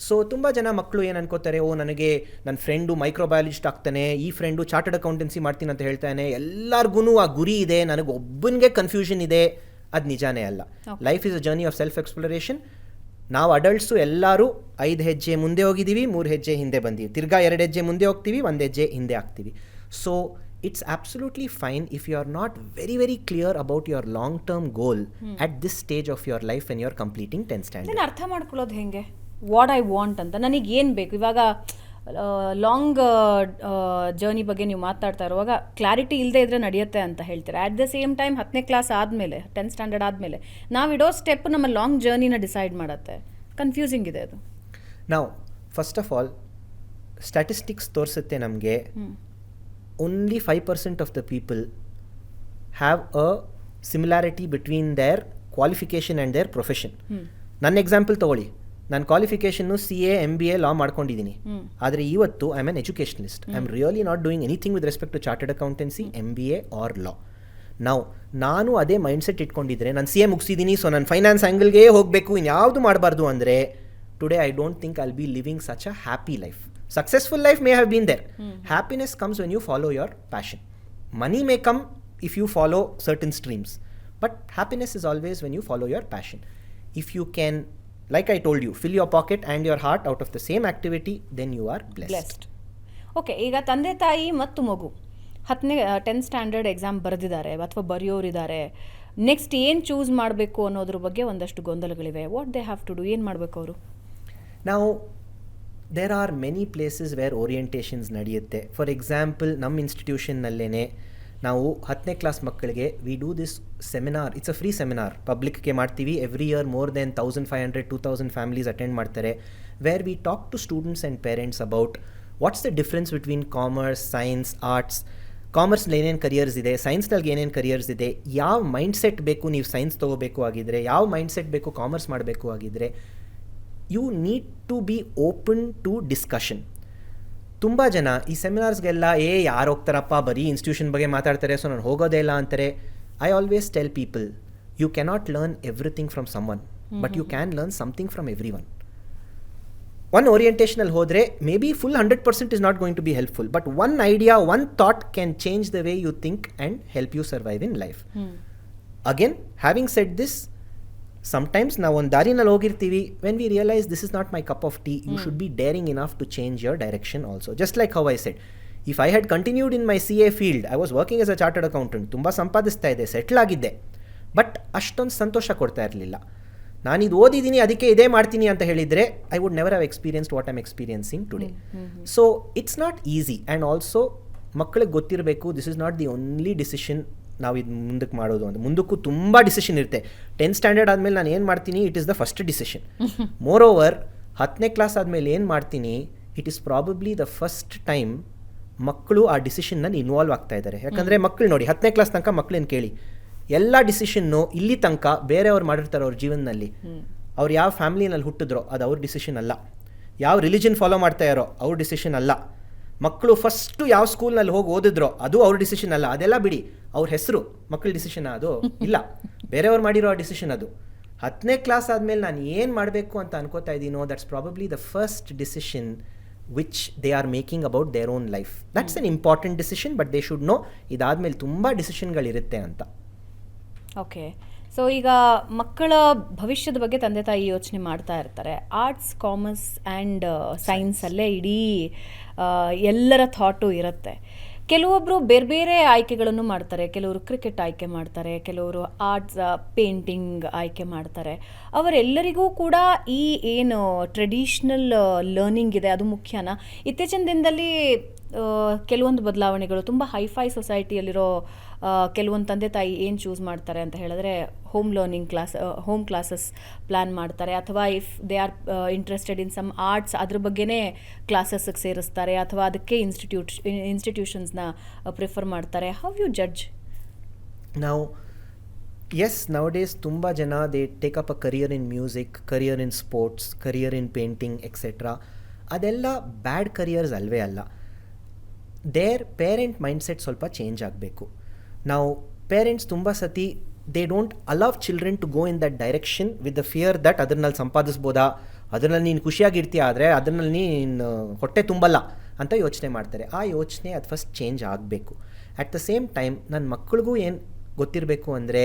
ಸೊ ತುಂಬ ಜನ ಮಕ್ಕಳು ಏನು ಅನ್ಕೋತಾರೆ, ನನಗೆ ನನ್ನ ಫ್ರೆಂಡು ಮೈಕ್ರೋಬಯಾಲಜಿಸ್ಟ್ ಆಗ್ತಾನೆ, ಈ ಫ್ರೆಂಡು ಚಾರ್ಟರ್ಡ್ ಅಕೌಂಟೆನ್ಸಿ ಮಾಡ್ತೀನಿ ಅಂತ ಹೇಳ್ತಾನೆ, ಎಲ್ಲರಿಗೂ ಆ ಗುರಿ ಇದೆ, ನನಗೆ ಒಬ್ಬನಿಗೆ ಕನ್ಫ್ಯೂಷನ್ ಇದೆ ಅದು ನಿಜಾನೇ ಅಲ್ಲ. Life is a journey of self exploration. ನಾವು ಅಡಲ್ಟ್ಸು ಎಲ್ಲರೂ 5 ಹೆಜ್ಜೆ ಮುಂದೆ ಹೋಗಿದ್ದೀವಿ, 3 ಹೆಜ್ಜೆ ಹಿಂದೆ ಬಂದೀವಿ, ತಿರ್ಗಾ 2 ಹೆಜ್ಜೆ ಮುಂದೆ ಹೋಗ್ತೀವಿ, 1 ಹೆಜ್ಜೆ ಹಿಂದೆ ಆಗ್ತೀವಿ. So it's absolutely fine if you are not very very clear about your long term goal at this stage of your life when you are completing 10th standard. ನಾನು ಅರ್ಥ ಮಾಡ್ಕೊಳ್ಳೋದು ಹೆಂಗೆ ವಾಟ್ ಐ ವಾಂಟ್ ಅಂತ, ನನಗೆ ಏನು ಬೇಕು? ಇವಾಗ ಲಾಂಗ್ ಜರ್ನಿ ಬಗ್ಗೆ ನೀವು ಮಾತಾಡ್ತಾ ಇರುವಾಗ ಕ್ಲಾರಿಟಿ ಇಲ್ಲದೆ ಇದ್ರೆ ನಡೆಯುತ್ತೆ ಅಂತ ಹೇಳ್ತೀರಾ. ಅಟ್ ದ ಸೇಮ್ ಟೈಮ್ 10ನೇ ಕ್ಲಾಸ್ ಆದಮೇಲೆ 10th ಸ್ಟ್ಯಾಂಡರ್ಡ್ ಆದಮೇಲೆ ನಾವು ಇಡೋ ಸ್ಟೆಪ್ ನಮ್ಮ ಲಾಂಗ್ ಜರ್ನಿನ ಡಿಸೈಡ್ ಮಾಡುತ್ತೆ. ಕನ್ಫ್ಯೂಸಿಂಗ್ ಇದೆ ಅದು. ನಾವು ಫಸ್ಟ್ ಆಫ್ ಆಲ್ ಸ್ಟ್ಯಾಟಿಸ್ಟಿಕ್ಸ್ ತೋರಿಸುತ್ತೆ ನಮಗೆ only 5% of the people have a similarity between their qualification and their profession. ನನ್ನ ಎಕ್ಸಾಂಪಲ್ ತೊಗೊಳ್ಳಿ, ನಾನು ಕ್ವಾಲಿಫಿಕೇಷನ್ನು CA MBA ಲಾ ಮಾಡ್ಕೊಂಡಿದ್ದೀನಿ, ಆದರೆ ಇವತ್ತು I am an educationalist. I am really not doing anything with respect to chartered accountancy, MBA or law. ನಾನು ಅದೇ ಮೈಂಡ್ಸೆಟ್ ಇಟ್ಕೊಂಡಿದ್ರೆ ನಾನು CA ಮುಗಿಸಿದ್ದೀನಿ, ಸೊ ನಾನು ಫೈನಾನ್ಸ್ ಆ್ಯಂಗಲ್ಗೆ ಹೋಗಬೇಕು, ಇನ್ಯಾವುದು ಮಾಡಬಾರ್ದು ಅಂದರೆ today I don't think I will be living such a happy life. Successful life may have been there. Happiness comes when you follow your passion. Money may come if you follow certain streams. But happiness is always when you follow your passion. If you can, like I told you, fill your pocket and your heart out of the same activity, then you are blessed. Okay, ಈಗ ತಂದೆ ತಾಯಿ ಮತ್ತು ಮಗು 10th ಸ್ಟ್ಯಾಂಡರ್ಡ್ ಎಕ್ಸಾಮ್ ಬರೆದಿದ್ದಾರೆ ಅಥವಾ ಬರೆಯೋರಿದ್ದಾರೆ, ನೆಕ್ಸ್ಟ್ ಏನು ಚೂಸ್ ಮಾಡಬೇಕು ಅನ್ನೋದ್ರ ಬಗ್ಗೆ ಒಂದಷ್ಟು ಗೊಂದಲಗಳಿವೆ. What they have to do? ಏನು ಮಾಡಬೇಕು ಅವರು? ನಾವು there are many places where orientations ನಡೆಯುತ್ತೆ. ಫಾರ್ ಎಕ್ಸಾಂಪಲ್ ನಮ್ಮ ಇನ್ಸ್ಟಿಟ್ಯೂಷನ್ನಲ್ಲೇ ನಾವು 10ನೇ ಕ್ಲಾಸ್ ಮಕ್ಕಳಿಗೆ we do this seminar. It's a free seminar, ಪಬ್ಲಿಕ್ಗೆ ಮಾಡ್ತೀವಿ. Every year more than 1500-2000 families attend ಮಾಡ್ತಾರೆ. Where we talk to students and parents about what's the difference between commerce, science, arts. ಕಾಮರ್ಸ್ನಲ್ಲಿ ಏನೇನು ಕರಿಯರ್ಸ್ ಇದೆ, ಸೈನ್ಸ್ನಲ್ಲಿ ಏನೇನು ಕರಿಯರ್ಸ್ ಇದೆ, ಯಾವ ಮೈಂಡ್ಸೆಟ್ ಬೇಕು ನೀವು ಸೈನ್ಸ್ ತೊಗೋಬೇಕು ಆಗಿದ್ದರೆ, ಯಾವ ಮೈಂಡ್ಸೆಟ್ ಬೇಕು ಕಾಮರ್ಸ್ ಮಾಡಬೇಕು ಆಗಿದ್ದರೆ. You need to be open to discussion. ತುಂಬ ಜನ ಈ ಸೆಮಿನಾರ್ಸ್ಗೆಲ್ಲ ಯಾರು ಹೋಗ್ತಾರಪ್ಪ, ಬರೀ ಇನ್ಸ್ಟಿಟ್ಯೂಷನ್ ಬಗ್ಗೆ ಮಾತಾಡ್ತಾರೆ, ಸೊ ನಾನು ಹೋಗೋದೇ ಇಲ್ಲ ಅಂತಾರೆ. I always tell people, you cannot learn everything from someone, but you can learn something from everyone. One ಓರಿಯೆಂಟೇಷನಲ್ಲಿ ಹೋದರೆ maybe full 100% is not going to be helpful, but one idea, one thought can change the way you think and help you survive in life. Again, having said this, sometimes ನಾವು ಒಂದು ದಾರಿನಲ್ಲಿ ಹೋಗಿರ್ತೀವಿ, when we realise this is not my cup of tea, you should be daring enough to change your direction also. Just like how I said, if I had continued in my CA field, I was working as a chartered accountant, ತುಂಬ ಸಂಪಾದಿಸ್ತಾ ಇದ್ದೆ, ಸೆಟ್ಲ್ ಆಗಿದ್ದೆ, ಬಟ್ ಅಷ್ಟೊಂದು ಸಂತೋಷ ಕೊಡ್ತಾ ಇರಲಿಲ್ಲ. ನಾನಿದು ಓದಿದ್ದೀನಿ ಅದಕ್ಕೆ ಇದೇ ಮಾಡ್ತೀನಿ ಅಂತ ಹೇಳಿದರೆ I would never have experienced what I'm experiencing today. So it's not easy. And also ಮಕ್ಕಳಿಗೆ ಗೊತ್ತಿರಬೇಕು, this is not the only decision ನಾವು ಇದು ಮುಂದಕ್ಕೆ ಮಾಡೋದು ಅಂತ. ಮುಂದಕ್ಕೂ ತುಂಬ ಡಿಸಿಷನ್ ಇರುತ್ತೆ. 10th ಸ್ಟ್ಯಾಂಡರ್ಡ್ ಆದಮೇಲೆ ನಾನು ಏನು ಮಾಡ್ತೀನಿ, it is the first decision. Moreover 10ನೇ ಕ್ಲಾಸ್ ಆದಮೇಲೆ ಏನು ಮಾಡ್ತೀನಿ, it is probably the first time ಮಕ್ಕಳು ಆ ಡಿಸಿಷನ್ನಲ್ಲಿ ಇನ್ವಾಲ್ವ್ ಆಗ್ತಾ ಇದ್ದಾರೆ. ಯಾಕಂದರೆ ಮಕ್ಕಳು ನೋಡಿ, 10ನೇ ಕ್ಲಾಸ್ ತನಕ ಮಕ್ಕಳನ್ನ ಕೇಳಿ, ಎಲ್ಲ ಡಿಸಿಷನ್ನು ಇಲ್ಲಿ ತನಕ ಬೇರೆಯವ್ರು ಮಾಡಿರ್ತಾರೆ ಅವ್ರ ಜೀವನದಲ್ಲಿ. ಅವ್ರು ಯಾವ ಫ್ಯಾಮಿಲಿನಲ್ಲಿ ಹುಟ್ಟಿದ್ರೋ ಅದು ಅವ್ರ ಡಿಸಿಷನ್ ಅಲ್ಲ, ಯಾವ ರಿಲಿಜನ್ ಫಾಲೋ ಮಾಡ್ತಾ ಇರೋ ಅವ್ರ ಡಿಸಿಷನ್ ಅಲ್ಲ, ಮಕ್ಕಳು ಫಸ್ಟು ಯಾವ ಸ್ಕೂಲ್ನಲ್ಲಿ ಹೋಗಿ ಓದಿದ್ರೋ ಅದು ಅವ್ರ ಡಿಸಿಷನ್ ಅಲ್ಲ. ಅದೆಲ್ಲ ಬಿಡಿ, ಅವ್ರ ಹೆಸರು ಮಕ್ಕಳ ಡಿಸಿಷನ್ ಅದು ಇಲ್ಲ, ಬೇರೆಯವ್ರು ಮಾಡಿರೋ ಡಿಸಿಷನ್ ಅದು. 10ನೇ ಕ್ಲಾಸ್ ಆದಮೇಲೆ ನಾನು ಏನು ಮಾಡಬೇಕು ಅಂತ ಅನ್ಕೋತಾ ಇದ್ದೀನೋ, that's probably the first decision which they are making about their own life. That's an important decision, but they should know ಇದಾದಮೇಲೆ ತುಂಬ ಡಿಸಿಷನ್ಗಳಿರುತ್ತೆ ಅಂತ. ಓಕೆ, ಸೊ ಈಗ ಮಕ್ಕಳ ಭವಿಷ್ಯದ ಬಗ್ಗೆ ತಂದೆ ತಾಯಿ ಯೋಚನೆ ಮಾಡ್ತಾ ಇರ್ತಾರೆ. ಆರ್ಟ್ಸ್, ಕಾಮರ್ಸ್ ಆ್ಯಂಡ್ ಸೈನ್ಸಲ್ಲೇ ಇಡೀ ಎಲ್ಲರ ಥಾಟು ಇರುತ್ತೆ. ಕೆಲವೊಬ್ಬರು ಬೇರೆ ಬೇರೆ ಆಯ್ಕೆಗಳನ್ನು ಮಾಡ್ತಾರೆ. ಕೆಲವರು ಕ್ರಿಕೆಟ್ ಆಯ್ಕೆ ಮಾಡ್ತಾರೆ, ಕೆಲವರು ಆರ್ಟ್ಸ್, ಪೇಂಟಿಂಗ್ ಆಯ್ಕೆ ಮಾಡ್ತಾರೆ. ಅವರೆಲ್ಲರಿಗೂ ಕೂಡ ಈ ಏನು ಟ್ರೆಡಿಷ್ನಲ್ ಲರ್ನಿಂಗ್ ಇದೆ ಅದು ಮುಖ್ಯನಾ? ಇತ್ತೀಚಿನ ದಿನದಲ್ಲಿ ಕೆಲವೊಂದು ಬದಲಾವಣೆಗಳು, ತುಂಬ ಹೈಫೈ ಸೊಸೈಟಿಯಲ್ಲಿರೋ ಕೆಲವೊಂದು ತಂದೆ ತಾಯಿ ಏನು ಚೂಸ್ ಮಾಡ್ತಾರೆ ಅಂತ ಹೇಳಿದ್ರೆ, ಹೋಮ್ ಕ್ಲಾಸಸ್ ಪ್ಲ್ಯಾನ್ ಮಾಡ್ತಾರೆ, ಅಥವಾ if they are interested in some arts ಅದ್ರ ಬಗ್ಗೆನೇ ಕ್ಲಾಸಸ್ಗೆ ಸೇರಿಸ್ತಾರೆ, ಅಥವಾ ಅದಕ್ಕೆ ಇನ್ಸ್ಟಿಟ್ಯೂಷನ್ಸ್ನ ಪ್ರಿಫರ್ ಮಾಡ್ತಾರೆ. How you judge? ನಾವು ಎಸ್, ನೌಡೇಸ್ ತುಂಬ ಜನ they take up a career in music, career in sports, career in painting etcetera. ಅದೆಲ್ಲ ಬ್ಯಾಡ್ ಕರಿಯರ್ಸ್ ಅಲ್ವೇ ಅಲ್ಲ. ದೇರ್ ಪೇರೆಂಟ್ ಮೈಂಡ್ಸೆಟ್ ಸ್ವಲ್ಪ ಚೇಂಜ್ ಆಗಬೇಕು. ನಾವು ಪೇರೆಂಟ್ಸ್ ತುಂಬ ಸತಿ they don't allow children to go in that direction with the fear that ಅದರಲ್ಲಿ ಸಂಪಾದಿಸ್ಬೋದಾ, ಅದರಲ್ಲಿ ನೀನು ಖುಷಿಯಾಗಿರ್ತೀಯ, ಆದರೆ ಅದರಲ್ಲಿ ನೀನು ಹೊಟ್ಟೆ ತುಂಬಲ್ಲ ಅಂತ ಯೋಚನೆ ಮಾಡ್ತಾರೆ. ಆ ಯೋಚನೆ ಅದು ಫಸ್ಟ್ ಚೇಂಜ್ ಆಗಬೇಕು. ಅಟ್ ದ ಸೇಮ್ ಟೈಮ್ ನನ್ನ ಮಕ್ಕಳಿಗೂ ಏನು ಗೊತ್ತಿರಬೇಕು ಅಂದರೆ,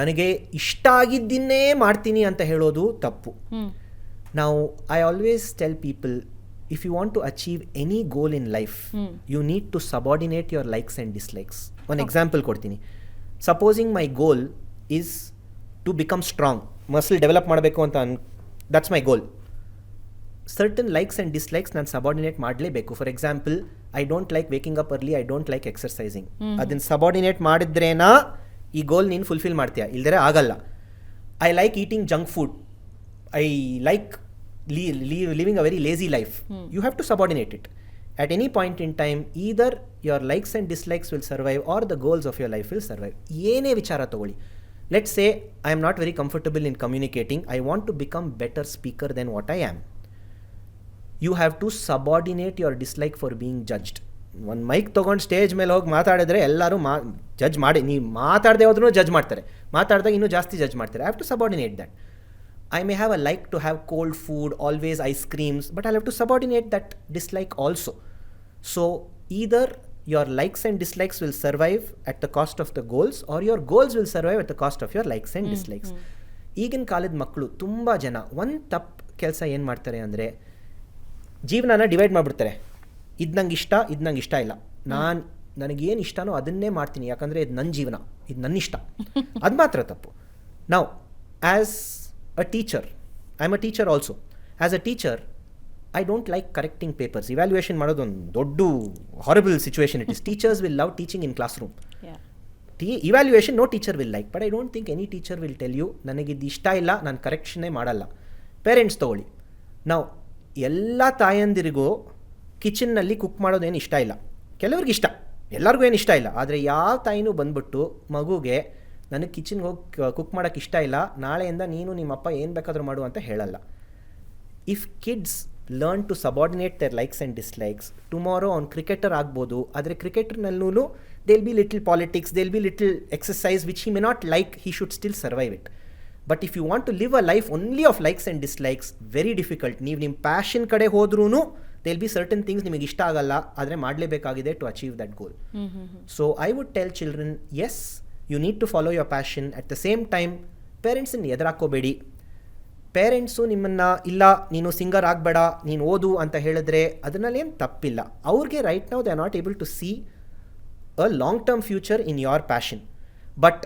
ನನಗೆ ಇಷ್ಟ ಆಗಿದ್ದನ್ನೇ ಮಾಡ್ತೀನಿ ಅಂತ ಹೇಳೋದು ತಪ್ಪು. ನಾವು I always tell people, if you want to achieve any goal in life, you need to subordinate your likes and dislikes. One example ಕೊಡ್ತೀನಿ. Supposing my goal is to become strong, muscle develop ಮಾಡಬೇಕು ಅಂತ that's my goal. Certain likes and dislikes ನಾನು subordinate ಮಾಡಲೇಬೇಕು. For example, I don't like waking up early, I don't like ಎಕ್ಸರ್ಸೈಸಿಂಗ್. ಅದನ್ನು ಸಬಾರ್ಡಿನೇಟ್ ಮಾಡಿದ್ರೇನಾ ಈ ಗೋಲ್ ನೀನು ಫುಲ್ಫಿಲ್ ಮಾಡ್ತೀಯಾ, ಇಲ್ದರೆ ಆಗಲ್ಲ. I like eating junk food, I like living a very lazy life. You have to subordinate it. At any point in time, either your likes and dislikes will survive or the goals of your life will survive. ಏನೇ ವಿಚಾರ ತಗೊಳ್ಳಿ. Let's say I am not very comfortable in communicating. I want to become better speaker than what I am. You have to subordinate your dislike for being judged. ಒಂದು ಮೈಕ್ ತೊಗೊಂಡು ಸ್ಟೇಜ್ ಮೇಲೆ ಹೋಗಿ ಮಾತಾಡಿದ್ರೆ ಎಲ್ಲರೂ ಜಡ್ಜ್ ಮಾಡಿ, ನೀವು ಮಾತಾಡದೆ ಹೋದ್ರೂ ಜಡ್ಜ್ ಮಾಡ್ತಾರೆ, ಮಾತಾಡಿದಾಗ ಇನ್ನೂ ಜಾಸ್ತಿ ಜಡ್ಜ್ ಮಾಡ್ತಾರೆ. I have to subordinate that. I may have a like to have cold food, always ice creams, but I'll have to subordinate that dislike also. So either your likes and dislikes will survive at the cost of the goals, or your goals will survive at the cost of your likes and dislikes. ಈಗಿನ ಕಾಲದ ಮಕ್ಕಳು ತುಂಬ ಜನ ಒಂದು ತಪ್ಪು ಕೆಲಸ ಏನು ಮಾಡ್ತಾರೆ ಅಂದರೆ, ಜೀವನನ ಡಿವೈಡ್ ಮಾಡಿಬಿಡ್ತಾರೆ. ಇದು ನಂಗೆ ಇಷ್ಟ, ಇದು ನಂಗೆ ಇಷ್ಟ ಇಲ್ಲ, ನನಗೇನು ಇಷ್ಟನೋ ಅದನ್ನೇ ಮಾಡ್ತೀನಿ, ಯಾಕಂದರೆ ಇದು ನನ್ನ ಜೀವನ, ಇದು ನನ್ನ ಇಷ್ಟ. ಅದು ಮಾತ್ರ ತಪ್ಪು. ನಾವು as a teacher, I'm a teacher also. As a teacher, I don't like correcting papers. Evaluation ಮಾಡೋದು ಒಂದು ದೊಡ್ಡ horrible situation it is. Teachers will love teaching in classroom. Evaluation no teacher will like, but I don't think any teacher will tell you ನನಗಿದ್ದು ಇಷ್ಟ ಇಲ್ಲ, ನಾನು ಕರೆಕ್ಷನ್ನೇ ಮಾಡಲ್ಲ. ಪೇರೆಂಟ್ಸ್ ತೊಗೊಳ್ಳಿ. ನಾವು ಎಲ್ಲ ತಾಯಂದಿರಿಗೂ ಕಿಚನ್ನಲ್ಲಿ ಕುಕ್ ಮಾಡೋದೇನು ಇಷ್ಟ ಇಲ್ಲ. ಕೆಲವ್ರಿಗೆ ಇಷ್ಟ, ಎಲ್ಲರಿಗೂ ಏನು ಇಷ್ಟ ಇಲ್ಲ. ಆದರೆ ಯಾವ ತಾಯಿನೂ ಬಂದ್ಬಿಟ್ಟು ಮಗುಗೆ ನನಗೆ ಕಿಚನ್ಗೆ ಹೋಗಿ ಕುಕ್ ಮಾಡೋಕ್ಕೆ ಇಷ್ಟ ಇಲ್ಲ, ನಾಳೆಯಿಂದ ನೀನು ನಿಮ್ಮಪ್ಪ ಏನು ಬೇಕಾದರೂ ಮಾಡು ಅಂತ ಹೇಳಲ್ಲ. If kids learn to subordinate their likes and dislikes, tomorrow ಅವ್ನು ಕ್ರಿಕೆಟರ್ ಆಗ್ಬೋದು. ಆದರೆ ಕ್ರಿಕೆಟರ್ನಲ್ಲೂ they'll be little politics, they'll be little exercise which he may not like, he should still survive it. But if you want to live a life only of likes and dislikes, very difficult. ನೀವು ನಿಮ್ಮ ಪ್ಯಾಷನ್ ಕಡೆ ಹೋದ್ರೂ ದೇಲ್ ಬಿ ಸರ್ಟನ್ ಥಿಂಗ್ಸ್ ನಿಮಗೆ ಇಷ್ಟ ಆಗಲ್ಲ, ಆದರೆ ಮಾಡಲೇಬೇಕಾಗಿದೆ to achieve that goal. So I would tell children, yes, you need to follow your passion. At the same time, ಪೇರೆಂಟ್ಸನ್ನು ಎದುರಾಕೋಬೇಡಿ. ಪೇರೆಂಟ್ಸು ನಿಮ್ಮನ್ನು ಇಲ್ಲ ನೀನು ಸಿಂಗರ್ ಆಗಬೇಡ, ನೀನು ಓದು ಅಂತ ಹೇಳಿದ್ರೆ ಅದನ್ನಲ್ಲೇನು ತಪ್ಪಿಲ್ಲ. ಅವ್ರಿಗೆ right now they are not able to see a long term future in your passion. But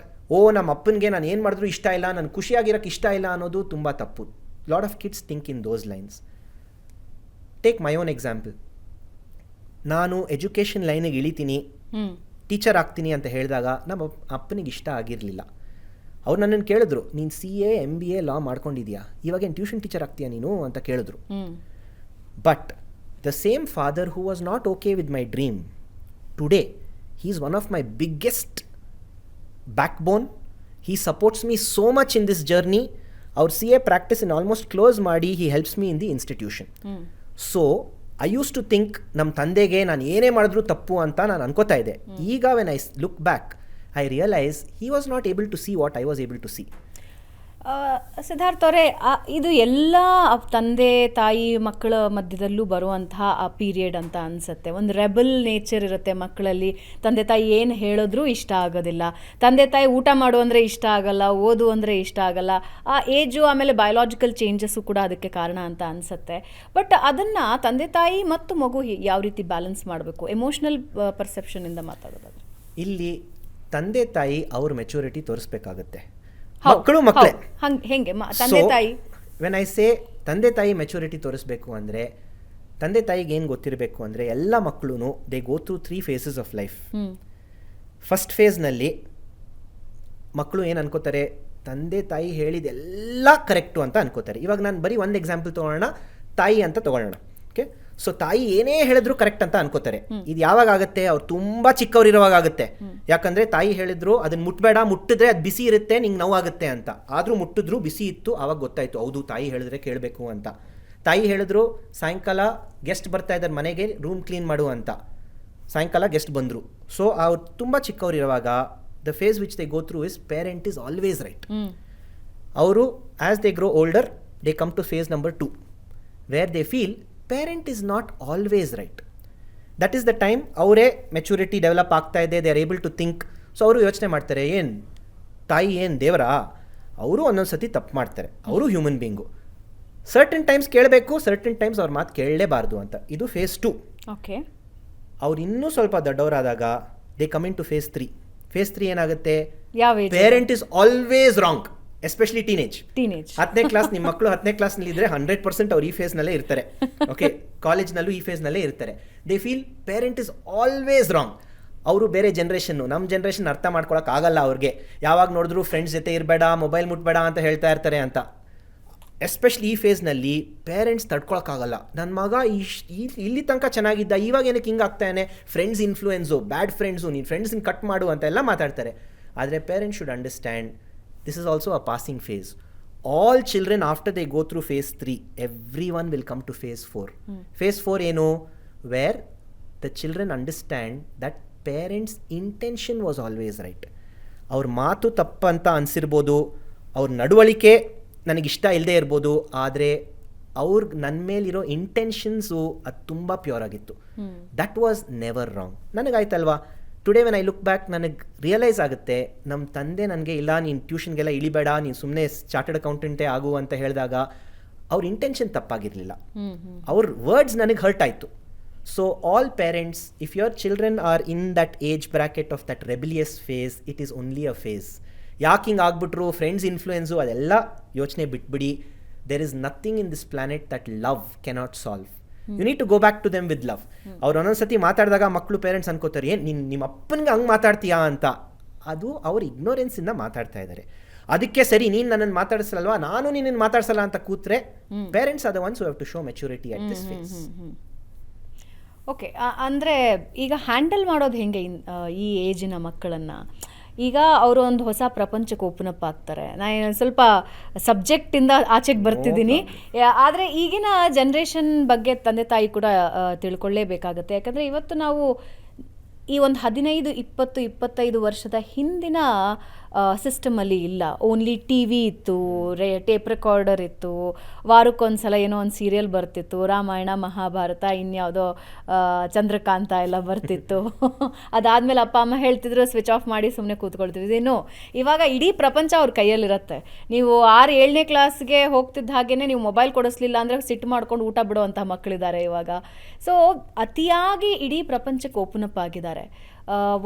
ನಮ್ಮ ಅಪ್ಪನಿಗೆ ನಾನು ಏನು ಮಾಡಿದ್ರೂ ಇಷ್ಟ ಇಲ್ಲ, ನಾನು ಖುಷಿಯಾಗಿರೋಕ್ಕೆ ಇಷ್ಟ ಇಲ್ಲ ಅನ್ನೋದು ತುಂಬ ತಪ್ಪು. Lot of kids think in those lines. Take my own example. ನಾನು ಎಜುಕೇಷನ್ ಲೈನಿಗೆ ಇಳಿತೀನಿ, ಟೀಚರ್ ಆಗ್ತೀನಿ ಅಂತ ಹೇಳಿದಾಗ ನಮ್ಮ ಅಪ್ಪನಿಗೆ ಇಷ್ಟ ಆಗಿರಲಿಲ್ಲ. ಅವ್ರು ನನ್ನನ್ನು ಕೇಳಿದ್ರು, ನೀನು CA MBA ಲಾ ಮಾಡ್ಕೊಂಡಿದ್ಯಾ, ಇವಾಗೇನು ಟ್ಯೂಷನ್ ಟೀಚರ್ ಆಗ್ತೀಯಾ ನೀನು ಅಂತ ಕೇಳಿದ್ರು. But the same father who was not okay with my dream, today he is one of my biggest backbone. He supports me so much in this journey. ಅವ್ರ CA ಪ್ರಾಕ್ಟೀಸನ್ನು ಆಲ್ಮೋಸ್ಟ್ ಕ್ಲೋಸ್ ಮಾಡಿ he helps me in the institution. So I use to think ನಮ್ಮ ತಂದೆಗೆ ನಾನು ಏನೇ ಮಾಡಿದ್ರೂ ತಪ್ಪು ಅಂತ ನಾನು ಅನ್ಕೋತಾ ಇದ್ದೆ. ಈಗ when I look back, I realise he was not able to see what I was able to see. Siddharth ಅವರೇ, ಇದು ಎಲ್ಲ ತಂದೆ ತಾಯಿ ಮಕ್ಕಳ ಮಧ್ಯದಲ್ಲೂ ಬರುವಂತಹ ಆ ಪೀರಿಯಡ್ ಅಂತ ಅನಿಸುತ್ತೆ. ಒಂದು ರೆಬಲ್ ನೇಚರ್ ಇರುತ್ತೆ ಮಕ್ಕಳಲ್ಲಿ. ತಂದೆ ತಾಯಿ ಏನು ಹೇಳಿದ್ರೂ ಇಷ್ಟ ಆಗೋದಿಲ್ಲ, ತಂದೆ ತಾಯಿ ಊಟ ಮಾಡು ಅಂದರೆ ಇಷ್ಟ ಆಗಲ್ಲ, ಓದು ಅಂದರೆ ಇಷ್ಟ ಆಗಲ್ಲ. ಆ ಏಜು ಆಮೇಲೆ ಬಯೋಲಾಜಿಕಲ್ ಚೇಂಜಸ್ಸು ಕೂಡ ಅದಕ್ಕೆ ಕಾರಣ ಅಂತ ಅನಿಸುತ್ತೆ. ಬಟ್ ಅದನ್ನು ತಂದೆ ತಾಯಿ ಮತ್ತು ಮಗು ಯಾವ ರೀತಿ ಬ್ಯಾಲೆನ್ಸ್ ಮಾಡಬೇಕು, ಎಮೋಷ್ನಲ್ ಪರ್ಸೆಪ್ಷನಿಂದ ಮಾತಾಡೋದಾದ್ರೆ? ಇಲ್ಲಿ ತಂದೆ ತಾಯಿ ಅವ್ರ ಮೆಚೂರಿಟಿ ತೋರಿಸ್ಬೇಕಾಗತ್ತೆ. ಮಕ್ಕಳು ಮಕ್ಕಳೇ ಹೆಂಗೆ ತಂದೆ ತಾಯಿ, ವೆನ್ ಐ ಸೇ ತಂದೆ ತಾಯಿ ಮೆಚೂರಿಟಿ ತೋರಿಸ್ಬೇಕು ಅಂದರೆ, ತಂದೆ ತಾಯಿಗೆ ಏನು ಗೊತ್ತಿರಬೇಕು ಅಂದರೆ, ಎಲ್ಲ ಮಕ್ಕಳು they go through 3 phases of life. First ಫೇಸ್ನಲ್ಲಿ ಮಕ್ಕಳು ಏನು ಅನ್ಕೋತಾರೆ, ತಂದೆ ತಾಯಿ ಹೇಳಿದೆಲ್ಲ ಕರೆಕ್ಟು ಅಂತ ಅನ್ಕೋತಾರೆ. ಇವಾಗ ನಾನು ಬರೀ ಒಂದು ಎಕ್ಸಾಂಪಲ್ ತೊಗೊಳ್ಳೋಣ, ತಾಯಿ ಅಂತ ತೊಗೊಳ್ಳೋಣ. ಓಕೆ, ಸೊ ತಾಯಿ ಏನೇ ಹೇಳಿದ್ರು ಕರೆಕ್ಟ್ ಅಂತ ಅನ್ಕೋತಾರೆ. ಇದು ಯಾವಾಗ ಆಗುತ್ತೆ, ಅವ್ರು ತುಂಬ ಚಿಕ್ಕವರಿರುವಾಗ ಆಗುತ್ತೆ. ಯಾಕಂದರೆ ತಾಯಿ ಹೇಳಿದ್ರು ಅದನ್ನು ಮುಟ್ಬೇಡ, ಮುಟ್ಟಿದ್ರೆ ಅದು ಬಿಸಿ ಇರುತ್ತೆ, ನಿಂಗೆ ನೋವಾಗುತ್ತೆ ಅಂತ. ಆದರೂ ಮುಟ್ಟಿದ್ರು ಬಿಸಿ ಇತ್ತು, ಆವಾಗ ಗೊತ್ತಾಯಿತು ಹೌದು ತಾಯಿ ಹೇಳಿದ್ರೆ ಕೇಳಬೇಕು ಅಂತ. ತಾಯಿ ಹೇಳಿದ್ರು ಸಾಯಂಕಾಲ ಗೆಸ್ಟ್ ಬರ್ತಾ ಇದ್ದಾರೆ ಮನೆಗೆ, ರೂಮ್ ಕ್ಲೀನ್ ಮಾಡು ಅಂತ. ಸಾಯಂಕಾಲ ಗೆಸ್ಟ್ ಬಂದರು. ಸೊ ಅವ್ರು ತುಂಬ ಚಿಕ್ಕವರಿರುವಾಗ the phase which they go through is parent is always right. ಅವರು as they grow older they come to phase number 2 where they feel parent is not always right. That is the time ಅವರೇ ಮೆಚುರಿಟಿ ಡೆವಲಪ್ ಆಗ್ತಾ ಇದೆ, they are able to think. So ಅವರು ಯೋಚನೆ ಮಾಡ್ತಾರೆ, ಏನು ತಾಯಿ ಏನು ದೇವರಾ, ಅವರು ಒಂದೊಂದು ಸತಿ ತಪ್ಪು ಮಾಡ್ತಾರೆ, ಅವರು ಹ್ಯೂಮನ್ ಬೀಯಿಂಗು. ಸರ್ಟನ್ ಟೈಮ್ಸ್ ಕೇಳಬೇಕು, ಸರ್ಟನ್ ಟೈಮ್ಸ್ ಅವ್ರ ಮಾತು ಕೇಳಲೇಬಾರ್ದು ಅಂತ. ಇದು ಫೇಸ್ 2. ಓಕೆ. ಅವ್ರು ಇನ್ನೂ ಸ್ವಲ್ಪ ದೊಡ್ಡವರಾದಾಗ they come into phase 3. Phase 3 ಏನಾಗುತ್ತೆ, ಯಾವ age? Parent is always wrong, especially teenage. 10ನೇ ಕ್ಲಾಸ್, ನಿಮ್ಮ ಮಕ್ಕಳು 10ನೇ ಕ್ಲಾಸ್ನಲ್ಲಿ ಇದ್ರೆ 100% ಅವ್ರು ಈ ಫೇಸ್ನಲ್ಲೇ ಇರ್ತಾರೆ. ಓಕೆ, ಕಾಲೇಜ್ನಲ್ಲೂ ಈ ಫೇಸ್ನಲ್ಲೇ ಇರ್ತಾರೆ. They feel parent is always wrong. ಅವರು ಬೇರೆ ಜನ್ರೇಷನ್ನು, ನಮ್ಮ ಜನ್ರೇಷನ್ ಅರ್ಥ ಮಾಡ್ಕೊಳಕ್ಕೆ ಆಗಲ್ಲ ಅವ್ರಿಗೆ. ಯಾವಾಗ ನೋಡಿದ್ರು ಫ್ರೆಂಡ್ಸ್ ಜೊತೆ ಇರಬೇಡ, ಮೊಬೈಲ್ ಮುಟ್ಬೇಡ ಅಂತ ಹೇಳ್ತಾ ಇರ್ತಾರೆ ಅಂತ. ಎಸ್ಪೆಷಲಿ ಈ ಫೇಸ್ನಲ್ಲಿ ಪೇರೆಂಟ್ಸ್ ತಡ್ಕೊಳಕ್ಕಾಗಲ್ಲ. ನನ್ನ ಮಗ ಇಲ್ಲಿ ತನಕ ಚೆನ್ನಾಗಿದ್ದ, ಇವಾಗ ಏನಕ್ಕೆ ಹಿಂಗೆ ಆಗ್ತಾನೆ, ಫ್ರೆಂಡ್ಸ್ ಇನ್ಫ್ಲೂಯೆನ್ಸು, ಬ್ಯಾಡ್ ಫ್ರೆಂಡ್ಸು, ನೀನು ಫ್ರೆಂಡ್ಸನ್ನ ಕಟ್ ಮಾಡು ಅಂತ ಎಲ್ಲ ಮಾತಾಡ್ತಾರೆ. ಆದರೆ parents should understand this is also a passing phase. All children after they go through phase 3, everyone will come to phase 4. Phase 4 ಏನು, where the children understand that parents intention was always right. ಅವ್ರ ಮಾತು ತಪ್ಪಂತ ಅನಿಸಿರ್ಬೋದು, ಅವ್ರ ನಡವಳಿಕೆ ನನಗಿಷ್ಟ ಇಲ್ಲದೆ ಇರ್ಬೋದು, ಆದರೆ ಅವ್ರಿಗೆ ನನ್ನ ಮೇಲಿರೋ ಇಂಟೆನ್ಷನ್ಸು ಅದು ತುಂಬ ಪ್ಯೂರ್ ಆಗಿತ್ತು. That was never wrong. ನನಗಾಯ್ತಲ್ವಾ, today when I look back ನನಗೆ ರಿಯಲೈಸ್ ಆಗುತ್ತೆ, ನಮ್ಮ ತಂದೆ ನನಗೆ ಇಲ್ಲ ನೀನು ಟ್ಯೂಷನ್ಗೆಲ್ಲ ಇಳಿಬೇಡ, ನೀನು ಸುಮ್ಮನೆ ಚಾರ್ಟರ್ಡ್ ಅಕೌಂಟೆಂಟೇ ಆಗು ಅಂತ ಹೇಳಿದಾಗ ಅವ್ರ ಇಂಟೆನ್ಷನ್ ತಪ್ಪಾಗಿರಲಿಲ್ಲ. ಅವ್ರ ವರ್ಡ್ಸ್ ನನಗೆ ಹರ್ಟ್ ಆಯಿತು. So all parents, if your children are in that age bracket of that rebellious phase, it is only a phase. ಯಾಕೆ ಹಿಂಗೆ ಆಗ್ಬಿಟ್ರು, ಫ್ರೆಂಡ್ಸ್ ಇನ್ಫ್ಲೂಯೆನ್ಸು, ಅದೆಲ್ಲ ಯೋಚನೆ ಬಿಟ್ಬಿಡಿ. There is nothing in this planet that love cannot solve. You need to go back to them with love. ಅವ್ರು ಒಂದೊಂದ್ಸತಿ ಮಾತಾಡಿದಾಗ ಮಕ್ಕಳು ಪೇರೆಂಟ್ಸ್ ಅನ್ಕೋತಾರೆ, ಏನು ನಿಮ್ಮ ಅಪ್ಪನಿಗೆ ಹಂಗೆ ಮಾತಾಡ್ತೀಯಾ ಅಂತ. ಅದು ಅವ್ರ ಇಗ್ನೋರೆನ್ಸಿಂದ ಮಾತಾಡ್ತಾ ಇದ್ದಾರೆ. ಅದಕ್ಕೆ ಸರಿ ನೀನು ನನ್ನನ್ನು ಮಾತಾಡಿಸಲ್ವಾ, ನಾನು ನಿನ್ನನ್ನು ಮಾತಾಡ್ಸಲ್ಲ ಅಂತ ಕೂತ್ರೆ parents are the ones who have to show maturity at this phase. Okay, ಅಂದರೆ ಈಗ ಹ್ಯಾಂಡಲ್ ಮಾಡೋದು ಹೆಂಗೆ ಈ ಏಜಿನ ಮಕ್ಕಳನ್ನು? ಈಗ ಅವರು ಒಂದು ಹೊಸ ಪ್ರಪಂಚಕ್ಕೆ ಓಪನ್ ಅಪ್ ಆಗ್ತಾರೆ. ನಾನು ಸ್ವಲ್ಪ ಸಬ್ಜೆಕ್ಟಿಂದ ಆಚೆಗೆ ಬರ್ತಿದ್ದೀನಿ, ಆದರೆ ಈಗಿನ ಜನ್ರೇಷನ್ ಬಗ್ಗೆ ತಂದೆ ತಾಯಿ ಕೂಡ ತಿಳ್ಕೊಳ್ಳೇಬೇಕಾಗತ್ತೆ. ಯಾಕಂದರೆ ಇವತ್ತು ನಾವು ಈ ಒಂದು 15, 20, 25 ವರ್ಷದ ಹಿಂದಿನ ಸಿಸ್ಟಮಲ್ಲಿ ಇಲ್ಲ. ಓನ್ಲಿ ಟಿ ವಿ ಇತ್ತು, ಟೇಪ್ ರೆಕಾರ್ಡರ್ ಇತ್ತು, ವಾರಕ್ಕೊಂದ್ಸಲ ಏನೋ ಒಂದು ಸೀರಿಯಲ್ ಬರ್ತಿತ್ತು, ರಾಮಾಯಣ, ಮಹಾಭಾರತ, ಇನ್ಯಾವುದೋ ಚಂದ್ರಕಾಂತ ಎಲ್ಲ ಬರ್ತಿತ್ತು. ಅದಾದಮೇಲೆ ಅಪ್ಪ ಅಮ್ಮ ಹೇಳ್ತಿದ್ರು ಸ್ವಿಚ್ ಆಫ್ ಮಾಡಿ ಸುಮ್ಮನೆ ಕೂತ್ಕೊಳ್ತಿದ್ದೇನು. ಇವಾಗ ಇಡೀ ಪ್ರಪಂಚ ಅವ್ರ ಕೈಯಲ್ಲಿರುತ್ತೆ. ನೀವು 6, 7ನೇ ಕ್ಲಾಸ್ಗೆ ಹೋಗ್ತಿದ್ದ ಹಾಗೇ ನೀವು ಮೊಬೈಲ್ ಕೊಡಿಸ್ಲಿಲ್ಲ ಅಂದರೆ ಸಿಟ್ಟು ಮಾಡ್ಕೊಂಡು ಊಟ ಬಿಡುವಂಥ ಮಕ್ಕಳಿದ್ದಾರೆ ಇವಾಗ. ಸೊ ಅತಿಯಾಗಿ ಇಡೀ ಪ್ರಪಂಚಕ್ಕೆ ಓಪನ್ ಅಪ್ ಆಗಿದ್ದಾರೆ.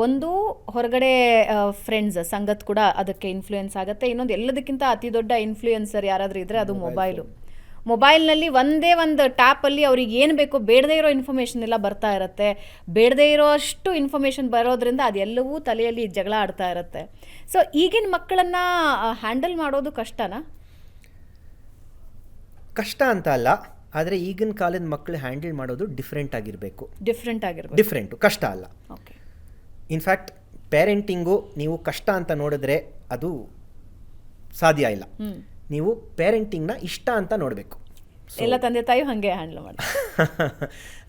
ಒಂದು ಹೊರಗಡೆ ಫ್ರೆಂಡ್ಸ್ ಸಂಗತ್ ಕೂಡ ಅದಕ್ಕೆ ಇನ್ಫ್ಲೂಯೆನ್ಸ್ ಆಗುತ್ತೆ. ಇನ್ನೊಂದು ಎಲ್ಲದಕ್ಕಿಂತ ಅತಿ ದೊಡ್ಡ ಇನ್ಫ್ಲೂಯೆನ್ಸರ್ ಯಾರಾದರೂ ಇದ್ದರೆ ಅದು ಮೊಬೈಲ್ನಲ್ಲಿ ಒಂದೇ ಒಂದು ಟ್ಯಾಪಲ್ಲಿ ಅವ್ರಿಗೆ ಏನು ಬೇಕೋ ಬೇಡದೇ ಇರೋ ಇನ್ಫಾರ್ಮೇಷನ್ ಎಲ್ಲ ಬರ್ತಾ ಇರುತ್ತೆ. ಬೇಡದೇ ಇರೋ ಅಷ್ಟು ಇನ್ಫಾರ್ಮೇಷನ್ ಬರೋದ್ರಿಂದ ಅದೆಲ್ಲವೂ ತಲೆಯಲ್ಲಿ ಜಗಳ ಆಡ್ತಾ ಇರುತ್ತೆ. ಸೊ ಈಗಿನ ಮಕ್ಕಳನ್ನು ಹ್ಯಾಂಡಲ್ ಮಾಡೋದು ಕಷ್ಟನಾ? ಕಷ್ಟ ಅಂತ ಅಲ್ಲ, ಆದರೆ ಈಗಿನ ಕಾಲದ ಮಕ್ಕಳು ಹ್ಯಾಂಡಲ್ ಮಾಡೋದು ಡಿಫ್ರೆಂಟ್ ಆಗಿರಬೇಕು. ಡಿಫ್ರೆಂಟು, ಕಷ್ಟ ಅಲ್ಲ. ಓಕೆ. ಇನ್ಫ್ಯಾಕ್ಟ್ ಪೇರೆಂಟಿಂಗು ನೀವು ಕಷ್ಟ ಅಂತ ನೋಡಿದ್ರೆ ಅದು ಸಾಧ್ಯ ಇಲ್ಲ. ನೀವು ಪೇರೆಂಟಿಂಗ್ನ ಇಷ್ಟ ಅಂತ ನೋಡಬೇಕು. ಎಲ್ಲ ತಂದೆ ತಾಯಿ ಹಾಗೆ ಹ್ಯಾಂಡಲ್ ಮಾಡಿ.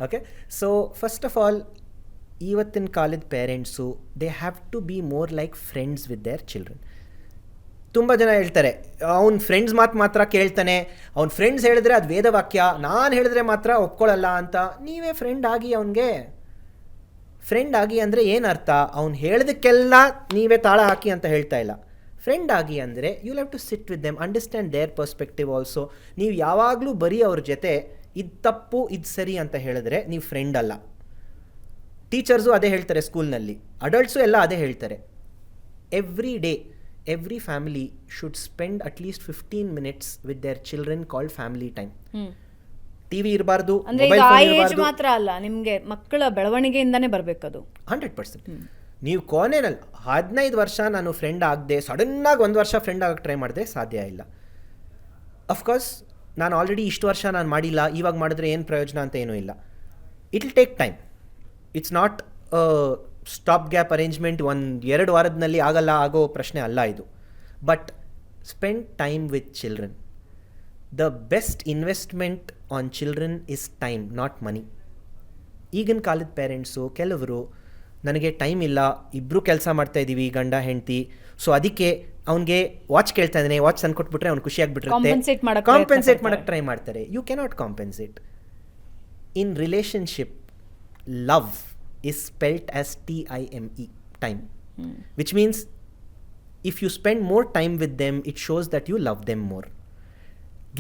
Okay, so first of all ಇವತ್ತಿನ ಕಾಲದ parents they have to be more like friends with their children. ತುಂಬ ಜನ ಹೇಳ್ತಾರೆ ಅವ್ನ ಫ್ರೆಂಡ್ಸ್ ಮಾತ್ರ ಕೇಳ್ತಾನೆ, ಅವ್ನ ಫ್ರೆಂಡ್ಸ್ ಹೇಳಿದ್ರೆ ಅದು ವೇದವಾಕ್ಯ, ನಾನು ಹೇಳಿದ್ರೆ ಮಾತ್ರ ಒಪ್ಕೊಳ್ಳಲ್ಲ ಅಂತ. ನೀವೇ ಫ್ರೆಂಡ್ ಆಗಿ ಅವನಿಗೆ. ಫ್ರೆಂಡ್ ಆಗಿ ಅಂದರೆ ಏನು ಅರ್ಥ? ಅವ್ನು ಹೇಳಿದಕ್ಕೆಲ್ಲ ನೀವೇ ತಾಳ ಹಾಕಿ ಅಂತ ಹೇಳ್ತಾ ಇಲ್ಲ. ಫ್ರೆಂಡ್ ಆಗಿ ಅಂದರೆ you have to sit with them, understand their perspective also. ನೀವು ಯಾವಾಗಲೂ ಬರೀ ಅವ್ರ ಜೊತೆ ಇದು ತಪ್ಪು ಇದು ಸರಿ ಅಂತ ಹೇಳಿದ್ರೆ ನೀವು ಫ್ರೆಂಡ್ ಅಲ್ಲ. ಟೀಚರ್ಸು ಅದೇ ಹೇಳ್ತಾರೆ ಸ್ಕೂಲ್ನಲ್ಲಿ, ಅಡಲ್ಟ್ಸು ಎಲ್ಲ ಅದೇ ಹೇಳ್ತಾರೆ. Every day every family should spend at least 15 minutes with their children called family time. TV ಇರಬಾರ್ದು, ಮೊಬೈಲ್ ಫೋನ್ ಇರಬಾರ್ದು. ಮಾತ್ರ ಅಲ್ಲ, ನಿಮಗೆ ಮಕ್ಕಳ ಬೆಳವಣಿಗೆಯಿಂದಾನೇ ಬರಬೇಕದು 100%. ನೀವು ಕೊನೆಯಲ್ಲಿ 15 ವರ್ಷ ನಾನು ಫ್ರೆಂಡ್ ಆಗದೆ ಸಡನ್ನಾಗಿ 1 ವರ್ಷ ಫ್ರೆಂಡ್ ಆಗಕ್ಕೆ ಟ್ರೈ ಮಾಡಿದೆ, ಸಾಧ್ಯ ಇಲ್ಲ. ಅಫ್ಕೋರ್ಸ್ ನಾನು ಆಲ್ರೆಡಿ ಇಷ್ಟು ವರ್ಷ ನಾನು ಮಾಡಿಲ್ಲ, ಇವಾಗ ಮಾಡಿದ್ರೆ ಏನು ಪ್ರಯೋಜನ ಅಂತ ಏನೂ ಇಲ್ಲ. It will take time. It's not stop gap arrangement 1-2 ವಾರದಲ್ಲಿ ಆಗೋ ಪ್ರಶ್ನೆ ಅಲ್ಲ ಇದು. But spend time with children. The best investment on children is time, not ಮನಿ. ಈಗಿನ ಕಾಲದ ಪೇರೆಂಟ್ಸು ಕೆಲವರು ನನಗೆ ಟೈಮ್ ಇಲ್ಲ, ಇಬ್ಬರು ಕೆಲಸ ಮಾಡ್ತಾಯಿದ್ದೀವಿ ಗಂಡ ಹೆಂಡತಿ, ಸೊ ಅದಕ್ಕೆ ಅವ್ನಿಗೆ ವಾಚ್ ಕೇಳ್ತಾ ಇದ್ದಾನೆ, ವಾಚ್ ತಂದ್ಕೊಟ್ಬಿಟ್ರೆ ಅವ್ನು ಖುಷಿಯಾಗಿಬಿಟ್ಟಿರುತ್ತೆ, ಕಾಂಪೆನ್ಸೇಟ್ ಮಾಡೋಕ್ಕೆ ಟ್ರೈ ಮಾಡ್ತಾರೆ. You cannot compensate. In relationship love is spelt as time, which means if you spend more time with them it shows that you love them more.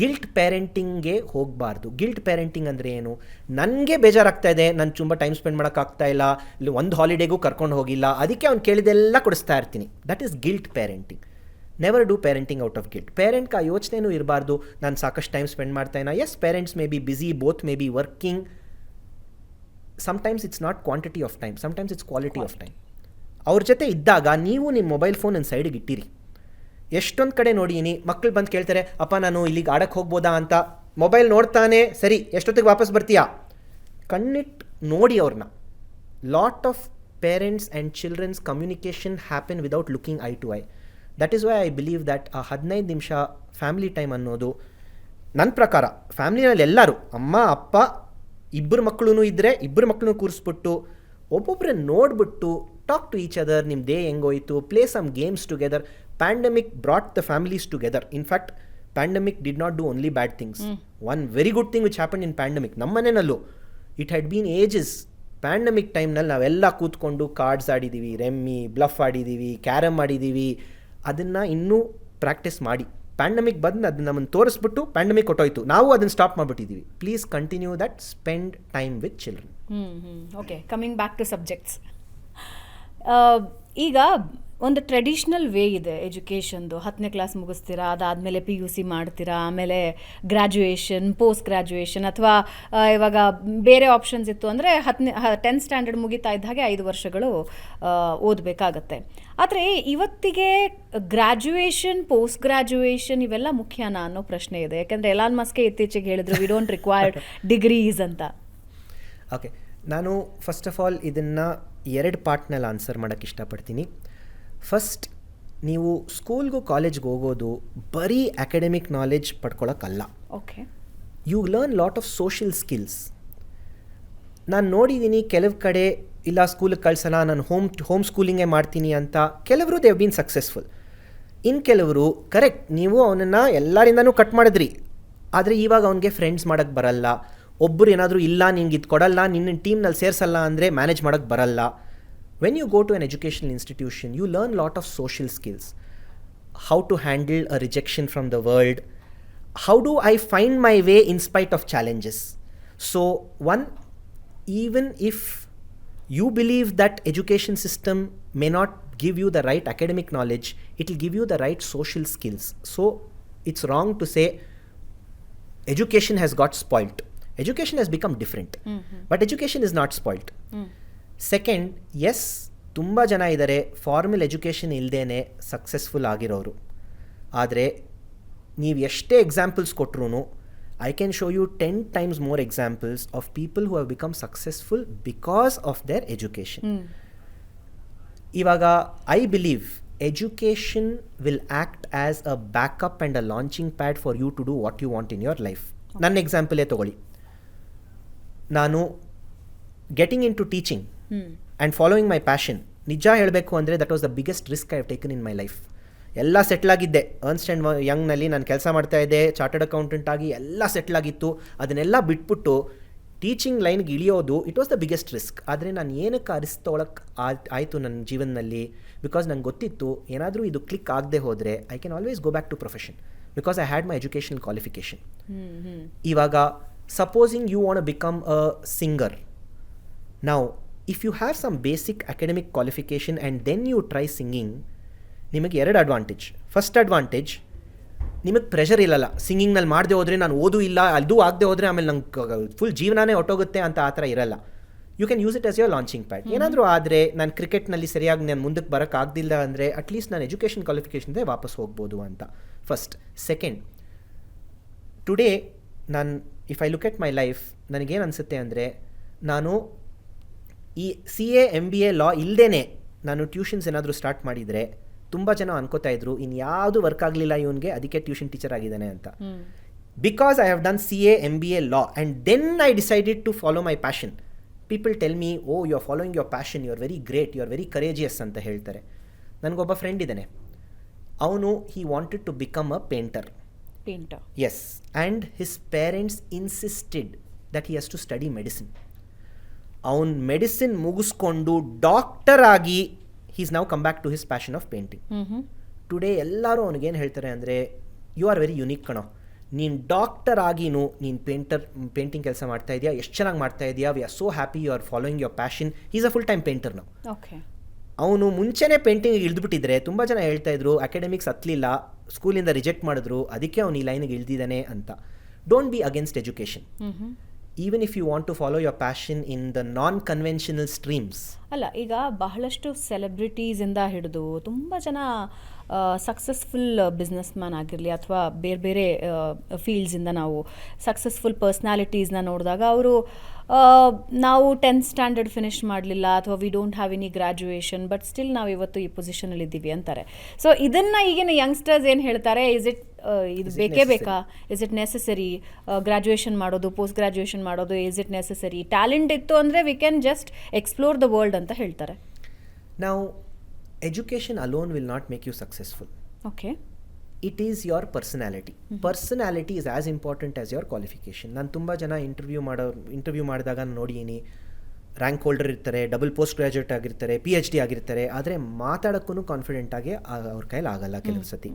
Guilt ಪೇರೆಂಟಿಂಗ್ಗೆ ಹೋಗಬಾರ್ದು. ಗಿಲ್ಟ್ ಪೇರೆಂಟಿಂಗ್ ಅಂದರೆ ಏನು? ನನಗೆ ಬೇಜಾರಾಗ್ತಾ ಇದೆ, ನಾನು ತುಂಬ ಟೈಮ್ ಸ್ಪೆಂಡ್ ಮಾಡೋಕ್ಕಾಗ್ತಾ ಇಲ್ಲ, ಇಲ್ಲಿ ಒಂದು ಹಾಲಿಡೇಗೂ ಕರ್ಕೊಂಡು ಹೋಗಿಲ್ಲ, ಅದಕ್ಕೆ ಅವ್ನು ಕೇಳಿದೆಲ್ಲ ಕೊಡಿಸ್ತಾ ಇರ್ತೀನಿ. That is guilt parenting. Never do parenting out of guilt. ಪೇರೆಂಟ್ಗೆ ಆ ಯೋಚನೆಯೂ ಇರಬಾರ್ದು, ನಾನು ಸಾಕಷ್ಟು ಟೈಮ್ ಸ್ಪೆಂಡ್ ಮಾಡ್ತಾಯಿನ. Yes, parents may be busy, both may be working. Sometimes it's not quantity of time, sometimes it's quality of time. ಅವ್ರ ಜೊತೆ ಇದ್ದಾಗ ನೀವು ನಿಮ್ಮ ಮೊಬೈಲ್ ಫೋನ್ ಒಂದು ಸೈಡಿಗೆ ಇಟ್ಟಿರಿ. ಎಷ್ಟೊಂದು ಕಡೆ ನೋಡೀನಿ, ಮಕ್ಕಳು ಬಂದು ಕೇಳ್ತಾರೆ, ಅಪ್ಪ ನಾನು ಇಲ್ಲಿಗೆ ಆಡಕ್ಕೆ ಹೋಗ್ಬೋದಾ ಅಂತ. ಮೊಬೈಲ್ ನೋಡ್ತಾನೆ, ಸರಿ ಎಷ್ಟೊತ್ತಿಗೆ ವಾಪಸ್ ಬರ್ತೀಯಾ? ಕಣ್ಣಿಟ್ಟು ನೋಡಿ ಅವ್ರನ್ನ. Lot of parents and childrens communication happen without looking eye to eye. That is why I believe that ಆ 15 ನಿಮಿಷ ಫ್ಯಾಮಿಲಿ ಟೈಮ್ ಅನ್ನೋದು, ನನ್ನ ಪ್ರಕಾರ ಫ್ಯಾಮಿಲಿನಲ್ಲಿ ಎಲ್ಲರೂ ಅಮ್ಮ ಅಪ್ಪ ಇಬ್ಬರು ಮಕ್ಕಳು ಇದ್ದರೆ ಇಬ್ಬರು ಮಕ್ಕಳನ್ನು ಕೂರಿಸ್ಬಿಟ್ಟು ಒಬ್ಬೊಬ್ಬರನ್ನ ನೋಡಿಬಿಟ್ಟು ಟಾಕ್ ಟು ಈಚ್ ಅದರ್. ನಿಮ್ಮ ಡೇ ಹೆಂಗೋಯ್ತು, play some games together. Pandemic brought the families together. In fact, pandemic did not do only bad things. One very good thing which happened in pandemic, ನಮ್ಮನೆಯಲ್ಲೂ it had been ages. Pandemic ಟೈಮ್ನಲ್ಲಿ ನಾವೆಲ್ಲ ಕೂತ್ಕೊಂಡು ಕಾರ್ಡ್ಸ್ ಆಡಿದ್ದೀವಿ, ರೆಮ್ಮಿ, ಬ್ಲಫ್ ಆಡಿದ್ದೀವಿ, ಕ್ಯಾರಮ್ ಆಡಿದ್ದೀವಿ. ಅದನ್ನು ಇನ್ನೂ ಪ್ರಾಕ್ಟೀಸ್ ಮಾಡಿ. ಪ್ಯಾಂಡಮಿಕ್ ಬಂದು ಅದನ್ನ ನಮ್ಮನ್ನು ತೋರಿಸ್ಬಿಟ್ಟು ಪ್ಯಾಂಡಮಿಕ್ ಹೊಟ್ಟೋಯ್ತು, ನಾವು ಅದನ್ನು ಸ್ಟಾಪ್ ಮಾಡಿಬಿಟ್ಟಿದ್ದೀವಿ. Please continue that, spend time with children. Okay, coming back to subjects. ಈಗ ಒಂದು ಟ್ರೆಡಿಷ್ನಲ್ ವೇ ಇದೆ ಎಜುಕೇಷನ್ದು. 10ನೇ ಕ್ಲಾಸ್ ಮುಗಿಸ್ತೀರಾ, ಅದಾದಮೇಲೆ PUC ಮಾಡ್ತೀರಾ, ಆಮೇಲೆ ಗ್ರ್ಯಾಜುಯೇಷನ್, ಪೋಸ್ಟ್ ಗ್ರ್ಯಾಜುಯೇಷನ್, ಅಥವಾ ಇವಾಗ ಬೇರೆ ಆಪ್ಷನ್ಸ್ ಇತ್ತು ಅಂದರೆ 10th ಸ್ಟ್ಯಾಂಡರ್ಡ್ ಮುಗಿತಾ ಇದ್ದ ಹಾಗೆ 5 ವರ್ಷಗಳು ಓದಬೇಕಾಗತ್ತೆ. ಆದರೆ ಇವತ್ತಿಗೆ ಗ್ರ್ಯಾಜುಯೇಷನ್, ಪೋಸ್ಟ್ ಗ್ರ್ಯಾಜುಯೇಷನ್ ಇವೆಲ್ಲ ಮುಖ್ಯನಾ ಅನ್ನೋ ಪ್ರಶ್ನೆ ಇದೆ. ಯಾಕೆಂದರೆ ಎಲಾನ್ ಮಸ್ಕೆ ಇತ್ತೀಚೆಗೆ ಹೇಳಿದ್ರು ವಿ ಡೋಂಟ್ ರಿಕ್ವೈರ್ಡ್ ಡಿಗ್ರೀಸ್ ಅಂತ. ಓಕೆ, ನಾನು ಫಸ್ಟ್ ಆಫ್ ಆಲ್ ಇದನ್ನು 2 ಪಾರ್ಟ್ನಲ್ಲಿ ಆನ್ಸರ್ ಮಾಡೋಕ್ಕೆ ಇಷ್ಟಪಡ್ತೀನಿ. ಫಸ್ಟ್, ನೀವು ಸ್ಕೂಲ್ಗೂ ಕಾಲೇಜ್ಗೆ ಹೋಗೋದು ಬರೀ ಅಕಾಡೆಮಿಕ್ ನಾಲೆಡ್ಜ್ ಪಡ್ಕೊಳ್ಳೋಕ್ಕಲ್ಲ. Okay, you learn lot of social skills. ನಾನು ನೋಡಿದ್ದೀನಿ ಕೆಲವು ಕಡೆ, ಇಲ್ಲ ಸ್ಕೂಲಿಗೆ ಕಳ್ಸಲ್ಲ, ನಾನು ಹೋಮ್ ಸ್ಕೂಲಿಂಗೇ ಮಾಡ್ತೀನಿ ಅಂತ. ಕೆಲವರು ದೇ ಹ್ಯಾವ್ ಬೀನ್ ಸಕ್ಸಸ್ಫುಲ್. ಇನ್ನು ಕೆಲವರು ಕರೆಕ್ಟ್, ನೀವು ಅವನನ್ನು ಎಲ್ಲರಿಂದನೂ ಕಟ್ ಮಾಡಿದ್ರಿ, ಆದರೆ ಇವಾಗ ಅವನಿಗೆ ಫ್ರೆಂಡ್ಸ್ ಮಾಡೋಕ್ಕೆ ಬರಲ್ಲ. ಒಬ್ಬರು ಏನಾದರೂ ಇಲ್ಲ ನಿಂಗೆ ಇದು ಕೊಡಲ್ಲ, ನಿನ್ನ ಟೀಮ್ನಲ್ಲಿ ಸೇರಿಸಲ್ಲ ಅಂದರೆ ಮ್ಯಾನೇಜ್ ಮಾಡೋಕ್ಕೆ ಬರಲ್ಲ. When you go to an educational institution, you learn a lot of social skills. How to handle a rejection from the world. How do I find my way in spite of challenges? So, one, even if you believe that education system may not give you the right academic knowledge, it will give you the right social skills. So, it's wrong to say education has got spoilt. Education has become different. But education is not spoilt. Second, yes, ತುಂಬ ಜನ ಇದ್ದಾರೆ ಫಾರ್ಮಲ್ ಎಜುಕೇಷನ್ ಇಲ್ಲದೇ ಸಕ್ಸಸ್ಫುಲ್ ಆಗಿರೋರು. ಆದರೆ ನೀವು ಎಷ್ಟೇ ಎಕ್ಸಾಂಪಲ್ಸ್ ಕೊಟ್ರೂ I can show you 10 times more examples of people who have become successful because of their education. ಇವಾಗ I believe education will act as a backup and a launching pad for you to do what you want in your life. ನನ್ನ ಎಕ್ಸಾಂಪಲೇ ತೊಗೊಳ್ಳಿ. ನಾನು getting into teaching and following my passion, ನಿಜ ಹೇಳಬೇಕು ಅಂದರೆ that was the biggest risk I have taken in my life. ಎಲ್ಲ ಸೆಟ್ಲಾಗಿದ್ದೆ. ಅರ್ನ್ಸ್ಟ್ ಆ್ಯಂಡ್ ಯಂಗ್ನಲ್ಲಿ ನಾನು ಕೆಲಸ ಮಾಡ್ತಾಯಿದ್ದೆ, ಚಾರ್ಟರ್ಡ್ ಅಕೌಂಟೆಂಟ್ ಆಗಿ ಎಲ್ಲ ಸೆಟ್ಲಾಗಿತ್ತು. ಅದನ್ನೆಲ್ಲ ಬಿಟ್ಬಿಟ್ಟು ಟೀಚಿಂಗ್ ಲೈನ್ಗೆ ಇಳಿಯೋದು it was the biggest risk. ಆದರೆ ನಾನು ಏನಕ್ಕೆ ರಿಸ್ಕ್ ತೊಗೊಳಕ್ಕೆ ಆಯಿತು ನನ್ನ ಜೀವನದಲ್ಲಿ? ಬಿಕಾಸ್ ನಂಗೆ ಗೊತ್ತಿತ್ತು, ಏನಾದರೂ ಇದು ಕ್ಲಿಕ್ ಆಗದೆ ಹೋದರೆ I can always go back to profession because I had my educational qualification. ಇವಾಗ supposing you want to become a singer. Now, if you have some basic academic qualification and then you try singing, ನಿಮಗೆ 2 ಅಡ್ವಾಂಟೇಜ್. ಫಸ್ಟ್ ಅಡ್ವಾಂಟೇಜ್, ನಿಮಗೆ ಪ್ರೆಷರ್ ಇಲ್ಲಲ್ಲ. ಸಿಂಗಿಂಗ್ನಲ್ಲಿ ಮಾಡದೆ ಹೋದರೆ ನಾನು ಓದೂ ಇಲ್ಲ, ಅದು ಆಗದೆ ಹೋದರೆ ಆಮೇಲೆ ನಂಗೆ ಫುಲ್ ಜೀವನನೇ ಹೊಟ್ಟೋಗುತ್ತೆ ಅಂತ ಆ ಥರ ಇರಲ್ಲ. You can use it as your launching pad. ಏನಾದರೂ ಆದರೆ ನಾನು ಕ್ರಿಕೆಟ್ನಲ್ಲಿ ಸರಿಯಾಗಿ ನಾನು ಮುಂದಕ್ಕೆ ಬರೋಕ್ಕಾಗ್ದಿಲ್ಲ ಅಂದರೆ ಅಟ್ಲೀಸ್ಟ್ ನಾನು ಎಜುಕೇಷನ್ ಕ್ವಾಲಿಫಿಕೇಷನ್ದೇ ವಾಪಸ್ ಹೋಗ್ಬೋದು ಅಂತ. ಫಸ್ಟ್. ಸೆಕೆಂಡ್, ಟುಡೇ ನಾನು if I look at my life, ನನಗೇನು ಅನಿಸುತ್ತೆ ಅಂದರೆ, ನಾನು ಈ CA MBA ಲಾ ಇಲ್ಲದೇ ನಾನು ಟ್ಯೂಷನ್ಸ್ ಏನಾದರೂ ಸ್ಟಾರ್ಟ್ ಮಾಡಿದರೆ ತುಂಬ ಜನ ಅನ್ಕೋತಾ ಇದ್ರು ಇನ್ಯಾವುದು ವರ್ಕ್ ಆಗಲಿಲ್ಲ ಇವನಿಗೆ, ಅದಕ್ಕೆ ಟ್ಯೂಷನ್ ಟೀಚರ್ ಆಗಿದ್ದಾನೆ ಅಂತ. Because I have done CA MBA law and then I decided to follow my passion. People tell me, oh you are following your passion, you are very great, you are very courageous ಅಂತ ಹೇಳ್ತಾರೆ. ನನಗೊಬ್ಬ ಫ್ರೆಂಡ್ ಇದ್ದಾನೆ, ಅವನು he wanted to become a painter. Yes, and his parents insisted that he has to study medicine. ಅವನು ಮೆಡಿಸಿನ್ ಮುಗಿಸ್ಕೊಂಡು ಡಾಕ್ಟರ್ ಆಗಿ he's now come back to his passion of painting. Today ಎಲ್ಲರೂ ಅವ್ನಿಗೇನು ಹೇಳ್ತಾರೆ ಅಂದರೆ ಯು ಆರ್ ವೆರಿ ಯುನೀಕ್ ಕಣೋ, ನೀನು ಡಾಕ್ಟರ್ ಆಗಿನೂ ನೀನು ಪೇಂಟಿಂಗ್ ಕೆಲಸ ಮಾಡ್ತಾ ಇದೆಯಾ, ಎಷ್ಟು ಚೆನ್ನಾಗಿ ಮಾಡ್ತಾ ಇದೆಯಾ, we are so happy you are following your passion. Is a full time painter ನಾವು. ಓಕೆ. ಅವನು ಮುಂಚೆನೇ ಪೇಂಟಿಂಗಿಗೆ ಇಳಿದ್ಬಿಟ್ಟಿದ್ರೆ ತುಂಬ ಜನ ಹೇಳ್ತಾ ಇದ್ರು ಅಕಾಡೆಮಿಕ್ಸ್ ಹತ್ತಲಿಲ್ಲ, ಸ್ಕೂಲಿಂದ ರಿಜೆಕ್ಟ್ ಮಾಡಿದ್ರು, ಅದಕ್ಕೆ ಅವನು ಈ ಲೈನಿಗೆ ಇಳಿದಿದ್ದಾನೆ ಅಂತ. Don't be against education. Even if you want to follow your passion in the non conventional streams. ಅಲ್ಲ, ಈಗ ಬಹಳಷ್ಟು ಸೆಲೆಬ್ರಿಟೀಸಿಂದ ಹಿಡಿದು ತುಂಬ ಜನ ಸಕ್ಸಸ್ಫುಲ್ ಬಿಸ್ನೆಸ್ ಮ್ಯಾನ್ ಆಗಿರಲಿ ಅಥವಾ ಬೇರೆ ಬೇರೆ ಫೀಲ್ಡ್ಸಿಂದ ನಾವು ಸಕ್ಸಸ್ಫುಲ್ ಪರ್ಸ್ನಾಲಿಟೀಸ್ನ ನೋಡಿದಾಗ ಅವರು ನಾವು 10th ಸ್ಟ್ಯಾಂಡರ್ಡ್ ಫಿನಿಷ್ ಮಾಡಲಿಲ್ಲ ಅಥವಾ we don't have any graduation but still ನಾವು ಇವತ್ತು ಈ ಪೊಸಿಷನಲ್ಲಿ ಇದ್ದೀವಿ ಅಂತಾರೆ. ಸೊ ಇದನ್ನು ಈಗಿನ ಯಂಗ್ಸ್ಟರ್ಸ್ ಏನು ಹೇಳ್ತಾರೆ, ಇದು ಬೇಕೇ ಬೇಕಾ, ಇಸ್ ಇಟ್ ನೆಸೆಸರಿ ಗ್ರ್ಯಾಜುಯೇಷನ್ ಮಾಡೋದು, ಪೋಸ್ಟ್ ಗ್ರ್ಯಾಜುಯೇಷನ್ ಮಾಡೋದು, ಇಸ್ ಇಟ್ ನೆಸೆಸರಿ, ಟ್ಯಾಲೆಂಟ್ ಇತ್ತು ಅಂದರೆ we can just explore the world ಅಂತ ಹೇಳ್ತಾರೆ. ನಾವು education alone will not make you successful. Okay. It is your personality. Personality is as important as your qualification. ನಾನು ತುಂಬ ಜನ ಇಂಟರ್ವ್ಯೂ ಮಾಡಿದಾಗ ನೋಡಿದ್ದೀನಿ, ರ್ಯಾಂಕ್ ಹೋಲ್ಡರ್ ಇರ್ತಾರೆ, ಡಬಲ್ ಪೋಸ್ಟ್ ಗ್ರ್ಯಾಜುಯೇಟ್ ಆಗಿರ್ತಾರೆ, PhD ಆಗಿರ್ತಾರೆ, ಆದರೆ ಮಾತಾಡೋಕ್ಕೂ ಕಾನ್ಫಿಡೆಂಟಾಗಿ ಅವ್ರ ಕೈಲಿ ಆಗಲ್ಲ ಕೆಲವು ಸತಿ.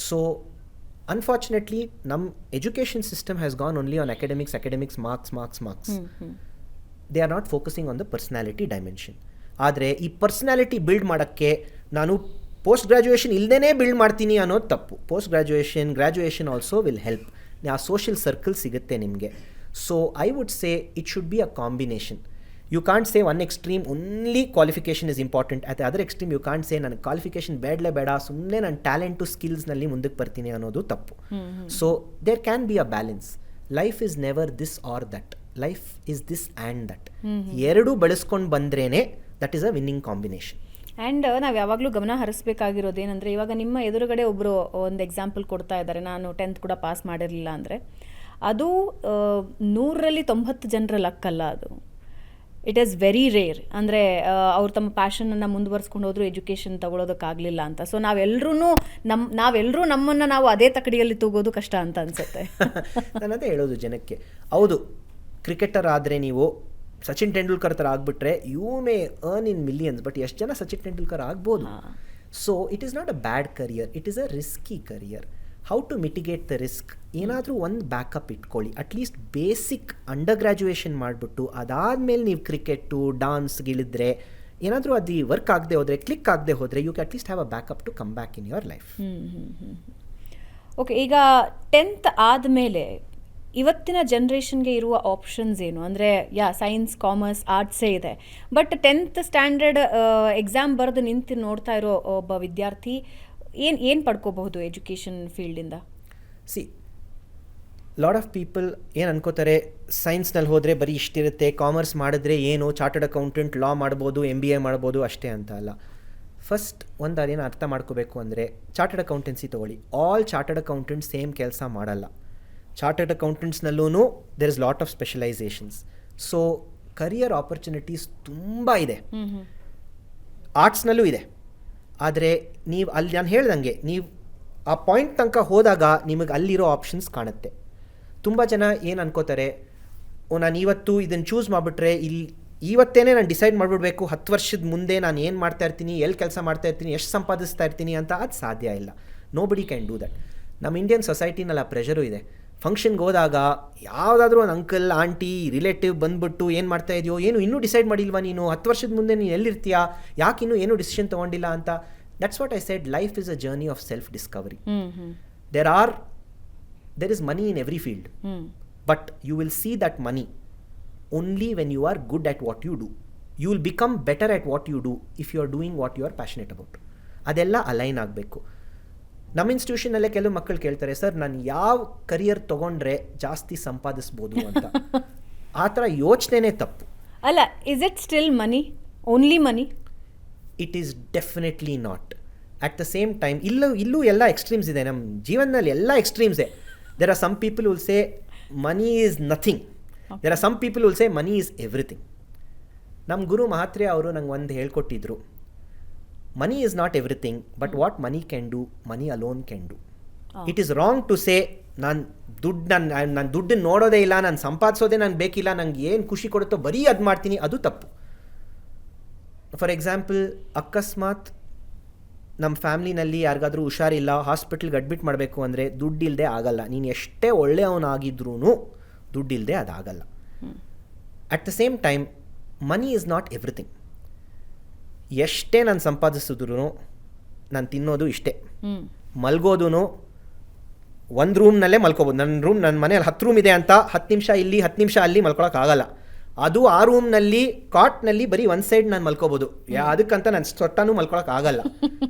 ಸೊ ಅನ್ಫಾರ್ಚುನೇಟ್ಲಿ ನಮ್ಮ education system has gone only on academics, marks. They are not focusing on the personality dimension. ಆದರೆ ಈ ಪರ್ಸನಾಲಿಟಿ ಬಿಲ್ಡ್ ಮಾಡೋಕ್ಕೆ ನಾನು ಪೋಸ್ಟ್ ಗ್ರ್ಯಾಜುಯೇಷನ್ ಇಲ್ಲದೇ ಬಿಲ್ಡ್ ಮಾಡ್ತೀನಿ ಅನ್ನೋದು ತಪ್ಪು. Post graduation also will help. ಆ ಸೋಷಿಯಲ್ ಸರ್ಕಲ್ ಸಿಗುತ್ತೆ ನಿಮಗೆ. So I would say it should be a combination. You can't say one extreme only qualification is important, at other extreme you can't say ನನಗೆ ಕ್ವಾಲಿಫಿಕೇಷನ್ ಬೇಡ, ಸುಮ್ಮನೆ ನನ್ನ ಟ್ಯಾಲೆಂಟು ಸ್ಕಿಲ್ಸ್ನಲ್ಲಿ ಮುಂದಕ್ಕೆ ಬರ್ತೀನಿ ಅನ್ನೋದು ತಪ್ಪು. So there can be a balance. Life is never this or that, life is this and that. ಎರಡೂ ಬೆಳೆಸ್ಕೊಂಡು ಬಂದ್ರೇ that is a winning combination. And ನಾವು ಯಾವಾಗಲೂ ಗಮನ ಹರಿಸ್ಬೇಕಾಗಿರೋದೇನೆಂದರೆ, ಇವಾಗ ನಿಮ್ಮ ಎದುರುಗಡೆ ಒಬ್ಬರು ಒಂದು ಎಕ್ಸಾಂಪಲ್ ಕೊಡ್ತಾ ಇದ್ದಾರೆ, ನಾನು 10th ಕೂಡ ಪಾಸ್ ಮಾಡಿರಲಿಲ್ಲ ಅಂದರೆ ಅದು 100ರಲ್ಲಿ 90 ಜನರ ಲಕ್ಕಲ್ಲ, ಅದು ಇಟ್ ಈಸ್ ವೆರಿ ರೇರ್. ಅಂದರೆ ಅವ್ರು ತಮ್ಮ ಪ್ಯಾಷನನ್ನು ಮುಂದುವರ್ಸ್ಕೊಂಡು ಹೋದ್ರು, ಎಜುಕೇಷನ್ ತಗೊಳ್ಳೋದಕ್ಕಾಗಲಿಲ್ಲ ಅಂತ. ಸೊ ನಾವೆಲ್ಲರೂ ನಮ್ಮನ್ನು ನಾವು ಅದೇ ತಕಡಿಯಲ್ಲಿ ತೂಗೋದು ಕಷ್ಟ ಅಂತ ಅನಿಸುತ್ತೆ. ನಾನು ಅದೇ ಹೇಳೋದು ಜನಕ್ಕೆ. ಹೌದು, ಕ್ರಿಕೆಟರ್ ಆದರೆ ನೀವು ಸಚಿನ್ ತೆಂಡೂಲ್ಕರ್ ಥರ ಆಗಿಬಿಟ್ರೆ you may earn in millions, but ಎಷ್ಟು ಜನ ಸಚಿನ್ ತೆಂಡೂಲ್ಕರ್ ಆಗ್ಬೋದು. So it is not a bad career, it is a risky career. How to mitigate the risk? ಏನಾದರೂ ಒಂದು ಬ್ಯಾಕಪ್ ಇಟ್ಕೊಳ್ಳಿ. ಅಟ್ಲೀಸ್ಟ್ ಬೇಸಿಕ್ ಅಂಡರ್ ಗ್ರ್ಯಾಜುಯೇಷನ್ ಮಾಡಿಬಿಟ್ಟು ಅದಾದಮೇಲೆ ನೀವು ಕ್ರಿಕೆಟು ಡಾನ್ಸ್ಗಿಳಿದ್ರೆ ಏನಾದರೂ ಅದು ವರ್ಕ್ ಆಗದೆ ಹೋದರೆ, ಕ್ಲಿಕ್ ಆಗದೆ ಹೋದರೆ, you can at least have a backup to come back in your life. Okay. ಈಗ 10th ಆದಮೇಲೆ ಇವತ್ತಿನ ಜನ್ರೇಷನ್ಗೆ ಇರುವ ಆಪ್ಷನ್ಸ್ ಏನು? ಅಂದರೆ ಸೈನ್ಸ್, ಕಾಮರ್ಸ್, ಆರ್ಟ್ಸೇ ಇದೆ. ಬಟ್ 10th ಸ್ಟ್ಯಾಂಡರ್ಡ್ ಎಕ್ಸಾಮ್ ಬರೆದು ನಿಂತು ನೋಡ್ತಾ ಇರೋ ಒಬ್ಬ ವಿದ್ಯಾರ್ಥಿ ಏನು ಪಡ್ಕೋಬಹುದು ಎಜುಕೇಷನ್ ಫೀಲ್ಡಿಂದ? ಲಾಟ್ ಆಫ್ ಪೀಪಲ್ ಏನು ಅನ್ಕೋತಾರೆ, ಸೈನ್ಸ್ನಲ್ಲಿ ಹೋದರೆ ಬರೀ ಇಷ್ಟಿರುತ್ತೆ, ಕಾಮರ್ಸ್ ಮಾಡಿದ್ರೆ ಏನು, ಚಾರ್ಟರ್ಡ್ ಅಕೌಂಟೆಂಟ್, ಲಾ ಮಾಡ್ಬೋದು, MBA ಮಾಡ್ಬೋದು ಅಷ್ಟೇ ಅಂತ ಅಲ್ಲ. ಫಸ್ಟ್ ಒಂದು ಅದೇನು ಅರ್ಥ ಮಾಡ್ಕೋಬೇಕು ಅಂದರೆ, ಚಾರ್ಟರ್ಡ್ ಅಕೌಂಟೆನ್ಸಿ ತೊಗೊಳ್ಳಿ. ಆಲ್ ಚಾರ್ಟರ್ಡ್ ಅಕೌಂಟೆಂಟ್ಸ್ ಸೇಮ್ ಕೆಲಸ ಮಾಡಲ್ಲ. ಚಾರ್ಟರ್ಡ್ ಅಕೌಂಟೆಂಟ್ಸ್ನಲ್ಲೂ there is lot of specialisations. So career opportunities ತುಂಬ ಇದೆ. ಆರ್ಟ್ಸ್ನಲ್ಲೂ ಇದೆ. ಆದರೆ ನೀವು ಅಲ್ಲಿ ನಾನು ಹೇಳ್ದಂಗೆ ನೀವು ಆ ಪಾಯಿಂಟ್ ತನಕ ಹೋದಾಗ ನಿಮಗೆ ಅಲ್ಲಿರೋ ಆಪ್ಷನ್ಸ್ ಕಾಣುತ್ತೆ. ತುಂಬ ಜನ ಏನು ಅನ್ಕೋತಾರೆ, ನಾನು ಇವತ್ತು ಇದನ್ನು ಚೂಸ್ ಮಾಡಿಬಿಟ್ರೆ ಇವತ್ತೇ ನಾನು ಡಿಸೈಡ್ ಮಾಡಿಬಿಡ್ಬೇಕು 10 ವರ್ಷದ ಮುಂದೆ ನಾನು ಏನು ಮಾಡ್ತಾ ಇರ್ತೀನಿ, ಎಲ್ಲಿ ಕೆಲಸ ಮಾಡ್ತಾ ಇರ್ತೀನಿ, ಎಷ್ಟು ಸಂಪಾದಿಸ್ತಾ ಇರ್ತೀನಿ ಅಂತ. ಅದು ಸಾಧ್ಯ ಇಲ್ಲ. ನೋ ಬಡಿ ಕ್ಯಾನ್ ಡೂ ದಟ್. ನಮ್ಮ ಇಂಡಿಯನ್ ಸೊಸೈಟಿನಲ್ಲಿ ಆ ಪ್ರೆಷರು ಇದೆ. ಫಂಕ್ಷನ್ಗೆ ಹೋದಾಗ ಯಾವುದಾದ್ರೂ ಒಂದು ಅಂಕಲ್, ಆಂಟಿ, ರಿಲೇಟಿವ್ ಬಂದುಬಿಟ್ಟು ಏನು ಮಾಡ್ತಾ ಇದೆಯೋ, ಏನು ಇನ್ನೂ ಡಿಸೈಡ್ ಮಾಡಿಲ್ವಾ ನೀನು, 10 ವರ್ಷದ ಮುಂದೆ ನೀನು ಎಲ್ಲಿರ್ತೀಯಾ, ಯಾಕೆ ಇನ್ನೂ ಏನೂ ಡಿಸಿಷನ್ ತೊಗೊಂಡಿಲ್ಲ ಅಂತ. That's what I said, life is a journey of self Discovery. there is money in every field, but you will see that money only when you are good at what you do. You will become better at what you do if you are doing what you are passionate about. ಅದೆಲ್ಲ ಅಲೈನ್ ಆಗಬೇಕು. ನಮ್ಮ ಇನ್ಸ್ಟಿಟ್ಯೂಷನಲ್ಲೇ ಕೆಲವು ಮಕ್ಕಳು ಕೇಳ್ತಾರೆ, ಸರ್ ನಾನು ಯಾವ ಕರಿಯರ್ ತೊಗೊಂಡ್ರೆ ಜಾಸ್ತಿ ಸಂಪಾದಿಸ್ಬೋದು ಅಂತ. ಆ ಥರ ಯೋಚನೆನೇ ತಪ್ಪು. ಅಲ್ಲ, is it still money, only money? It is definitely not. At the same time ಇಲ್ಲೂ ಎಲ್ಲ ಎಕ್ಸ್ಟ್ರೀಮ್ಸ್ ಇದೆ. ನಮ್ಮ ಜೀವನದಲ್ಲಿ ಎಲ್ಲ ಎಕ್ಸ್ಟ್ರೀಮ್ಸೇ. there are some people who will say money is nothing. Okay. There are some people who will say money is everything. ನಮ್ಮ ಗುರು ಮಹಾತ್ರೆ ಅವರು ನಂಗೆ ಒಂದು ಹೇಳ್ಕೊಟ್ಟಿದ್ರು, money is not everything, but what money can do, money alone can do. It is wrong to say ನಾನು ದುಡ್ಡು ನೋಡೋದೇ ಇಲ್ಲ, ನಾನು ಸಂಪಾದಿಸೋದೇ ನನಗೆ ಬೇಕಿಲ್ಲ, ನಂಗೆ ಏನು ಖುಷಿ ಕೊಡುತ್ತೋ ಬರೀ ಅದು ಮಾಡ್ತೀನಿ, ಅದು ತಪ್ಪು. ಫಾರ್ ಎಕ್ಸಾಂಪಲ್, ಅಕಸ್ಮಾತ್ ನಮ್ಮ ಫ್ಯಾಮ್ಲಿನಲ್ಲಿ ಯಾರಿಗಾದ್ರೂ ಹುಷಾರಿಲ್ಲ, ಹಾಸ್ಪಿಟ್ಲ್ಗೆ ಅಡ್ಮಿಟ್ ಮಾಡಬೇಕು ಅಂದರೆ ದುಡ್ಡಿಲ್ಲದೆ ಆಗಲ್ಲ. ನೀನು ಎಷ್ಟೇ ಒಳ್ಳೆಯವನಾಗಿದ್ರೂ ದುಡ್ಡಿಲ್ಲದೆ ಅದಾಗಲ್ಲ. At the same time money is not everything. ಎಷ್ಟೇ ನಾನು ಸಂಪಾದಿಸಿದ್ರು ನಾನು ತಿನ್ನೋದು ಇಷ್ಟೇ, ಮಲ್ಗೋದು ಒಂದು ರೂಮ್ನಲ್ಲೇ ಮಲ್ಕೋಬೋದು. ನನ್ನ ಮನೇಲಿ 10 ರೂಮ್ ಇದೆ ಅಂತ 10 ನಿಮಿಷ ಇಲ್ಲಿ 10 ನಿಮಿಷ ಅಲ್ಲಿ ಮಲ್ಕೊಳಕ್ಕಾಗಲ್ಲ. ಅದು ಆ ರೂಮ್ನಲ್ಲಿ ಕಾಟ್ನಲ್ಲಿ ಬರೀ ಒಂದು ಸೈಡ್ ನಾನು ಮಲ್ಕೋಬೋದು, ಅದಕ್ಕಂತ ನಾನು ಸೊಟ್ಟನೂ ಮಲ್ಕೊಳಕ್ಕಾಗಲ್ಲ.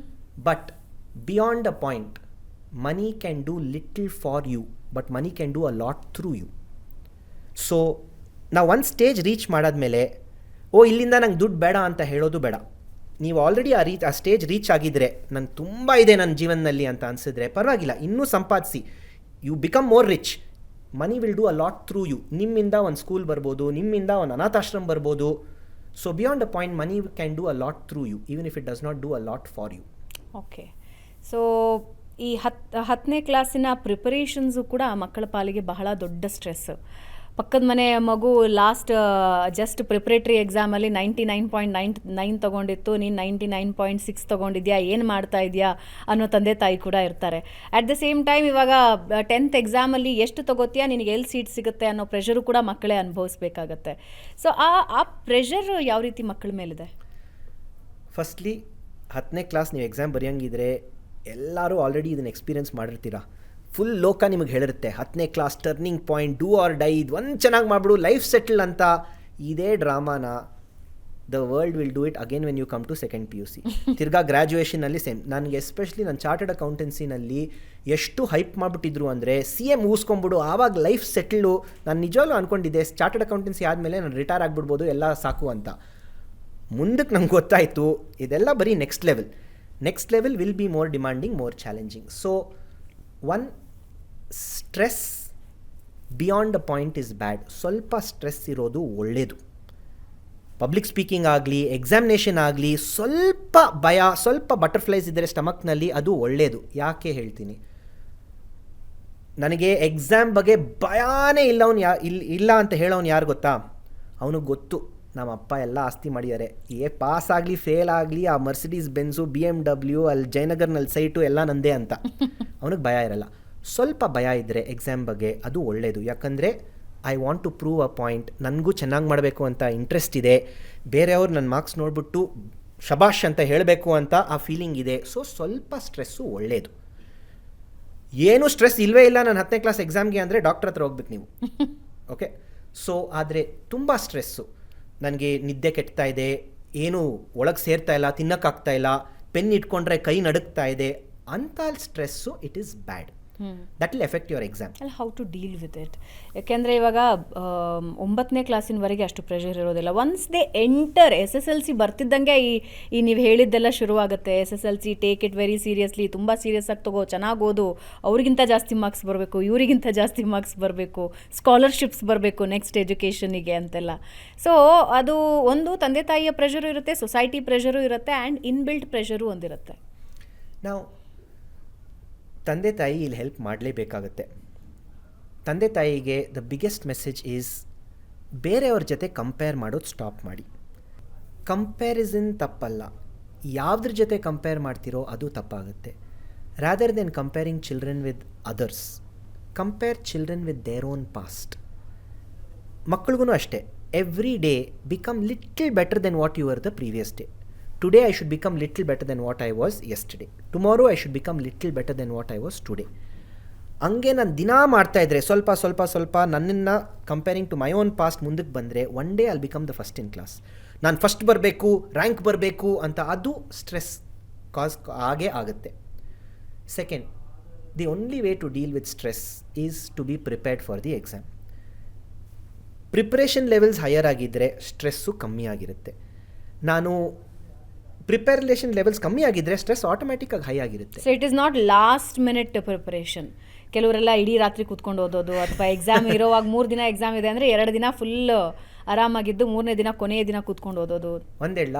But beyond a point money can do little for you, but money can do a lot through you. So ನಾವು ಒಂದು ಸ್ಟೇಜ್ ರೀಚ್ ಮಾಡಾದ್ಮೇಲೆ ಇಲ್ಲಿಂದ ನಂಗೆ ದುಡ್ಡು ಬೇಡ ಅಂತ ಹೇಳೋದು ಬೇಡ. ನೀವು ಆಲ್ರೆಡಿ ಆ ಸ್ಟೇಜ್ ರೀಚ್ ಆಗಿದ್ದರೆ ನಂಗೆ ತುಂಬ ಇದೆ ನನ್ನ ಜೀವನದಲ್ಲಿ ಅಂತ ಅನಿಸಿದ್ರೆ ಪರವಾಗಿಲ್ಲ, ಇನ್ನೂ ಸಂಪಾದಿಸಿ. You become more rich. Money will do a lot through you. ನಿಮ್ಮಿಂದ ಒಂದು ಸ್ಕೂಲ್ ಬರ್ಬೋದು, ನಿಮ್ಮಿಂದ ಒಂದು ಅನಾಥಾಶ್ರಮ ಬರ್ಬೋದು. So beyond a point money can do a lot through you, even if it does not do a lot for you. Okay. So ಈ 10ನೇ ಕ್ಲಾಸಿನ ಪ್ರಿಪರೇಷನ್ಸು ಕೂಡ ಮಕ್ಕಳ ಪಾಲಿಗೆ ಬಹಳ ದೊಡ್ಡ ಸ್ಟ್ರೆಸ್. ಪಕ್ಕದ ಮನೆ ಮಗು ಲಾಸ್ಟ್ ಜಸ್ಟ್ ಪ್ರಿಪ್ರೇಟ್ರಿ ಎಕ್ಸಾಮಲ್ಲಿ 99.9 ತೊಗೊಂಡಿತ್ತು, ನೀನು 99.6 ತೊಗೊಂಡಿದ್ಯಾ, ಏನು ಮಾಡ್ತಾ ಇದೆಯಾ ಅನ್ನೋ ತಂದೆ ತಾಯಿ ಕೂಡ ಇರ್ತಾರೆ. ಅಟ್ ದ ಸೇಮ್ ಟೈಮ್ ಇವಾಗ 10th ಎಕ್ಸಾಮಲ್ಲಿ ಎಷ್ಟು ತೊಗೋತೀಯಾ, ನಿನಗೆ ಎಲ್ಲಿ ಸೀಟ್ ಸಿಗುತ್ತೆ ಅನ್ನೋ ಪ್ರೆಷರು ಕೂಡ ಮಕ್ಕಳೇ ಅನುಭವಿಸ್ಬೇಕಾಗತ್ತೆ. ಸೊ ಆ ಪ್ರೆಷರ್ ಯಾವ ರೀತಿ ಮಕ್ಕಳ ಮೇಲಿದೆ? ಫಸ್ಟ್ಲಿ 10ನೇ ಕ್ಲಾಸ್ ನೀವು ಎಕ್ಸಾಮ್ ಬರೆಯೋಂಗಿದ್ರೆ ಎಲ್ಲರೂ ಆಲ್ರೆಡಿ ಇದನ್ನು ಎಕ್ಸ್ಪೀರಿಯನ್ಸ್ ಮಾಡಿರ್ತೀರ. ಫುಲ್ ಲೋಕ ನಿಮಗೆ ಹೇಳಿರುತ್ತೆ 10ನೇ class turning point, do or die, ಇದು ಒಂದು ಚೆನ್ನಾಗಿ ಮಾಡಿಬಿಡು, ಲೈಫ್ ಸೆಟಲ್ ಅಂತ. ಇದೇ ಡ್ರಾಮಾನ the world will do it again when you come to second PUC. ತಿರ್ಗಾ ಗ್ರ್ಯಾಜುಯೇಷನಲ್ಲಿ ಸೇಮ್. ನನಗೆ ಎಸ್ಪೆಷಲಿ ನನ್ನ ಚಾರ್ಟರ್ಡ್ ಅಕೌಂಟೆನ್ಸಿನಲ್ಲಿ ಎಷ್ಟು ಹೈಪ್ ಮಾಡಿಬಿಟ್ಟಿದ್ರು ಅಂದರೆ CA ಮುಗಿಸ್ಕೊಂಬಿಡು, ಆವಾಗ ಲೈಫ್ ಸೆಟ್ಲು. ನಾನು ನಿಜವಾಗ್ಲೂ ಅಂದ್ಕೊಂಡಿದ್ದೆ ಚಾರ್ಟರ್ಡ್ ಅಕೌಂಟೆನ್ಸಿ ಆದಮೇಲೆ ನಾನು ರಿಟೈರ್ ಆಗಿಬಿಡ್ಬೋದು, ಎಲ್ಲ ಸಾಕು ಅಂತ. ಮುಂದಕ್ಕೆ ನಂಗೆ ಗೊತ್ತಾಯಿತು ಇದೆಲ್ಲ ಬರೀ next level will be more demanding, more challenging. So one, stress beyond a point is bad. ಸ್ವಲ್ಪ ಸ್ಟ್ರೆಸ್ ಇರೋದು ಒಳ್ಳೆಯದು. ಪಬ್ಲಿಕ್ ಸ್ಪೀಕಿಂಗ್ ಆಗಲಿ, ಎಕ್ಸಾಮಿನೇಷನ್ ಆಗಲಿ, ಸ್ವಲ್ಪ ಭಯ, ಸ್ವಲ್ಪ ಬಟರ್ಫ್ಲೈಸ್ ಇದ್ದರೆ ಸ್ಟಮಕ್ನಲ್ಲಿ, ಅದು ಒಳ್ಳೆಯದು. ಯಾಕೆ ಹೇಳ್ತೀನಿ, ನನಗೆ ಎಕ್ಸಾಮ್ ಬಗ್ಗೆ ಭಯನೇ ಇಲ್ಲ ಅಂತ ಹೇಳೋನು ಯಾರು ಗೊತ್ತಾ? ಅವನಿಗೆ ಗೊತ್ತು ನಮ್ಮ ಅಪ್ಪ ಎಲ್ಲ ಆಸ್ತಿ ಮಾಡಿದ್ದಾರೆ, ಪಾಸ್ ಆಗಲಿ ಫೇಲ್ ಆಗಲಿ ಆ ಮರ್ಸಿಡೀಸ್ ಬೆನ್ಸು BMW ಅಲ್ಲಿ ಜಯನಗರ್ನಲ್ಲಿ ಸೈಟು ಎಲ್ಲ ನಂದೇ ಅಂತ. ಅವನಿಗೆ ಭಯ ಇರಲ್ಲ. ಸ್ವಲ್ಪ ಭಯ ಇದ್ದರೆ ಎಕ್ಸಾಮ್ ಬಗ್ಗೆ ಅದು ಒಳ್ಳೆಯದು. ಯಾಕಂದರೆ I want to prove a point, ನನಗೂ ಚೆನ್ನಾಗಿ ಮಾಡಬೇಕು ಅಂತ ಇಂಟ್ರೆಸ್ಟ್ ಇದೆ, ಬೇರೆಯವ್ರು ನನ್ನ ಮಾರ್ಕ್ಸ್ ನೋಡಿಬಿಟ್ಟು ಶಬಾಷ್ ಅಂತ ಹೇಳಬೇಕು ಅಂತ ಆ ಫೀಲಿಂಗ್ ಇದೆ. ಸೊ ಸ್ವಲ್ಪ ಸ್ಟ್ರೆಸ್ಸು ಒಳ್ಳೆಯದು. ಏನೂ ಸ್ಟ್ರೆಸ್ ಇಲ್ಲವೇ ಇಲ್ಲ ನಾನು 10ನೇ ಕ್ಲಾಸ್ ಎಕ್ಸಾಮ್ಗೆ ಅಂದರೆ ಡಾಕ್ಟ್ರ್ ಹತ್ರ ಹೋಗ್ಬೇಕು ನೀವು. ಓಕೆ. ಸೊ ಆದರೆ ತುಂಬ ಸ್ಟ್ರೆಸ್ಸು, ನನಗೆ ನಿದ್ದೆ ಕೆಡ್ತಾ ಇದೆ, ಏನು ಒಳಗೆ ಸೇರ್ತಾ ಇಲ್ಲ, ತಿನ್ನೋಕ್ಕಾಗ್ತಾ ಇಲ್ಲ, ಪೆನ್ ಇಟ್ಕೊಂಡ್ರೆ ಕೈ ನಡುಗ್ತಾ ಇದೆ ಅಂತ stress, it is bad. That will effect your exam. How to deal with it? ಯಾಕೆಂದರೆ ಇವಾಗ 9ನೇ ಕ್ಲಾಸಿನವರೆಗೆ ಅಷ್ಟು ಪ್ರೆಷರ್ ಇರೋದಿಲ್ಲ. ಒನ್ಸ್ ದೇ ಎಂಟರ್ SSLC ಬರ್ತಿದ್ದಂಗೆ ಈ ನೀವು ಹೇಳಿದ್ದೆಲ್ಲ ಶುರುವಾಗುತ್ತೆ. SSLC take it very seriously, ತುಂಬ ಸೀರಿಯಸ್ ಆಗಿ ತಗೋ, ಚೆನ್ನಾಗಿ ಓದು, ಅವ್ರಿಗಿಂತ ಜಾಸ್ತಿ ಮಾರ್ಕ್ಸ್ ಬರಬೇಕು, ಇವರಿಗಿಂತ ಜಾಸ್ತಿ ಮಾರ್ಕ್ಸ್ ಬರಬೇಕು, ಸ್ಕಾಲರ್ಶಿಪ್ಸ್ ಬರಬೇಕು ನೆಕ್ಸ್ಟ್ ಎಜುಕೇಷನಿಗೆ ಅಂತೆಲ್ಲ. ಸೊ ಅದು ಒಂದು ತಂದೆ ತಾಯಿಯ ಪ್ರೆಷರು ಇರುತ್ತೆ, ಸೊಸೈಟಿ ಪ್ರೆಷರು ಇರುತ್ತೆ, ಆ್ಯಂಡ್ ಇನ್ಬಿಲ್ಟ್ ಪ್ರೆಷರು ಒಂದಿರುತ್ತೆ. ನಾವು ತಂದೆ ತಾಯಿ ಇಲ್ಲಿ ಹೆಲ್ಪ್ ಮಾಡಲೇಬೇಕಾಗತ್ತೆ. ತಂದೆ ತಾಯಿಗೆ ದ ಬಿಗ್ಗೆಸ್ಟ್ ಮೆಸೇಜ್ ಈಸ್ ಬೇರೆಯವ್ರ ಜೊತೆ ಕಂಪೇರ್ ಮಾಡೋದು ಸ್ಟಾಪ್ ಮಾಡಿ. ಕಂಪ್ಯಾರಿಸನ್ ತಪ್ಪಲ್ಲ, ಯಾವುದ್ರ ಜೊತೆ ಕಂಪೇರ್ ಮಾಡ್ತಿರೋ ಅದು ತಪ್ಪಾಗುತ್ತೆ. Rather than comparing children with others, compare children with their own past. ಮಕ್ಕಳಿಗೂ ಅಷ್ಟೇ, every day become little better than what you are the previous day. Today I should become little better than what I was yesterday. Tomorrow I should become little better than what I was today. ಹಂಗೆ ನಾನು ದಿನ ಮಾಡ್ತಾಯಿದ್ರೆ ಸ್ವಲ್ಪ ನನ್ನನ್ನು comparing to my own past ಮುಂದಕ್ಕೆ ಬಂದರೆ one day I'll become the first in class. ನಾನು ಫಸ್ಟ್ ಬರಬೇಕು, ರ್ಯಾಂಕ್ ಬರಬೇಕು ಅಂತ, ಅದು ಸ್ಟ್ರೆಸ್ ಕಾಸ್ ಆಗೇ ಆಗುತ್ತೆ. Second, the only way to deal with stress is to be prepared for the exam. Preparation levels higher ಆಗಿದ್ದರೆ ಸ್ಟ್ರೆಸ್ಸು ಕಮ್ಮಿ ಆಗಿರುತ್ತೆ. ನಾನು ಪ್ರಿಪರೇಷನ್ ಲೆವೆಲ್ಸ್ ಕಮ್ಮಿ ಆಗಿದ್ದರೆ ಸ್ಟ್ರೆಸ್ ಆಟೋಮ್ಯಾಟಿಕ್ಕಾಗಿ ಹೈ ಆಗಿರುತ್ತೆ. So it is not last minute preparation. ಕೆಲವರೆಲ್ಲ ಇಡೀ ರಾತ್ರಿ ಕೂತ್ಕೊಂಡು ಓದೋದು, ಅಥವಾ ಎಕ್ಸಾಮ್ ಇರೋವಾಗ 3 ದಿನ ಎಕ್ಸಾಮ್ ಇದೆ ಅಂದರೆ 2 ದಿನ ಫುಲ್ ಆರಾಮಾಗಿದ್ದು 3ನೇ ದಿನ ಕೊನೆಯ ದಿನ ಕೂತ್ಕೊಂಡು ಓದೋದು. ಒಂದೇಳ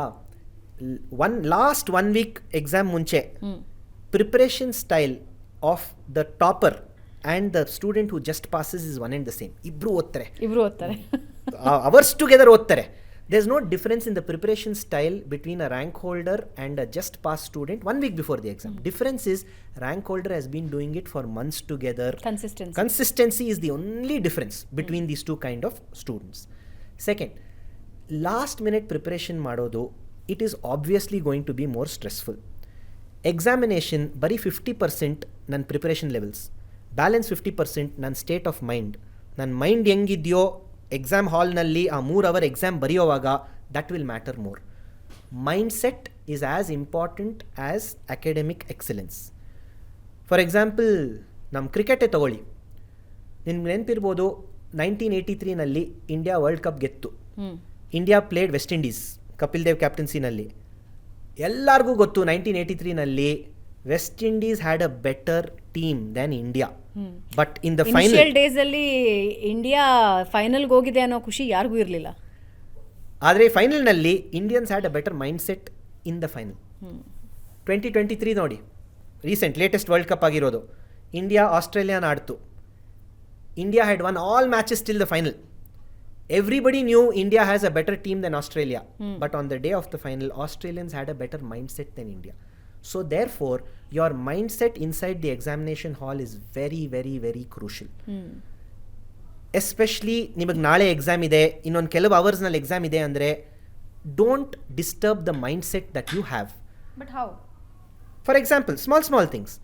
ಲಾಸ್ಟ್ 1 ವೀಕ್ ಎಕ್ಸಾಮ್ ಮುಂಚೆ preparation style of the topper and the student who just passes is one and the same. ಇಬ್ಬರು ಓದ್ತಾರೆ ಅವರ್ಸ್ ಟುಗೆದರ್ ಓದ್ತಾರೆ. There's no difference in the preparation style between a rank holder and a just pass student 1 week before the exam. Difference is rank holder has been doing it for months together. Consistency is the only difference between these two kind of students. Second, last minute preparation ಮಾಡೋದು, it is obviously going to be more stressful. Examination ಬರೀ 50% ನನ್ನ ಪ್ರಿಪರೇಷನ್ ಲೆವೆಲ್ಸ್, ಬ್ಯಾಲೆನ್ಸ್ 50% ನನ್ನ ಸ್ಟೇಟ್ ಆಫ್ ಮೈಂಡ್. ನನ್ನ ಮೈಂಡ್ ಹೆಂಗಿದೆಯೋ ಎಕ್ಸಾಮ್ ಹಾಲ್ನಲ್ಲಿ ಆ 3 ಅವರ್ ಎಕ್ಸಾಮ್ ಬರೆಯೋವಾಗ that will matter more. Mind set is as important as academic excellence. For example ನಮ್ಮ ಕ್ರಿಕೆಟೇ ತಗೊಳ್ಳಿ, ನಿಮ್ಗೆ ನೆನಪಿರ್ಬೋದು 1983ನಲ್ಲಿ ಇಂಡಿಯಾ ವರ್ಲ್ಡ್ ಕಪ್ ಗೆತ್ತು. India played West Indies, Kapil Dev ಕ್ಯಾಪ್ಟನ್ಸಿನಲ್ಲಿ. ಎಲ್ಲರಿಗೂ ಗೊತ್ತು 1983ನಲ್ಲಿ West Indies had a better team than India. But in the final days ಅಲ್ಲಿ ಇಂಡಿಯಾ ಫೈನಲ್ಗೆ ಹೋಗಿದೆ ಅನ್ನೋ ಖುಷಿ ಯಾರಿಗೂ ಇರಲಿಲ್ಲ. ಆದರೆ ಫೈನಲ್ನಲ್ಲಿ Indians had a better mind set in the final. 2023 ನೋಡಿ, ರೀಸೆಂಟ್ ಲೇಟೆಸ್ಟ್ ವರ್ಲ್ಡ್ ಕಪ್ ಆಗಿರೋದು, ಇಂಡಿಯಾ ಆಸ್ಟ್ರೇಲಿಯಾನ ಆಡ್ತು. India had won all matches till the final. Everybody knew India has a better team than Australia. But on the day of the final, Australians had a better mindset than India. So therefore, your mindset inside the examination hall is very, very, very crucial. Especially ನಿಮಗೆ ನಾಳೆ ಎಕ್ಸಾಮ್ ಇದೆ, ಇನ್ನೊಂದು ಕೆಲವು ಅವರ್ಸ್ನಲ್ಲಿ ಎಕ್ಸಾಮ್ ಇದೆ ಅಂದರೆ, don't disturb the mindset that you have. But how? For example, small things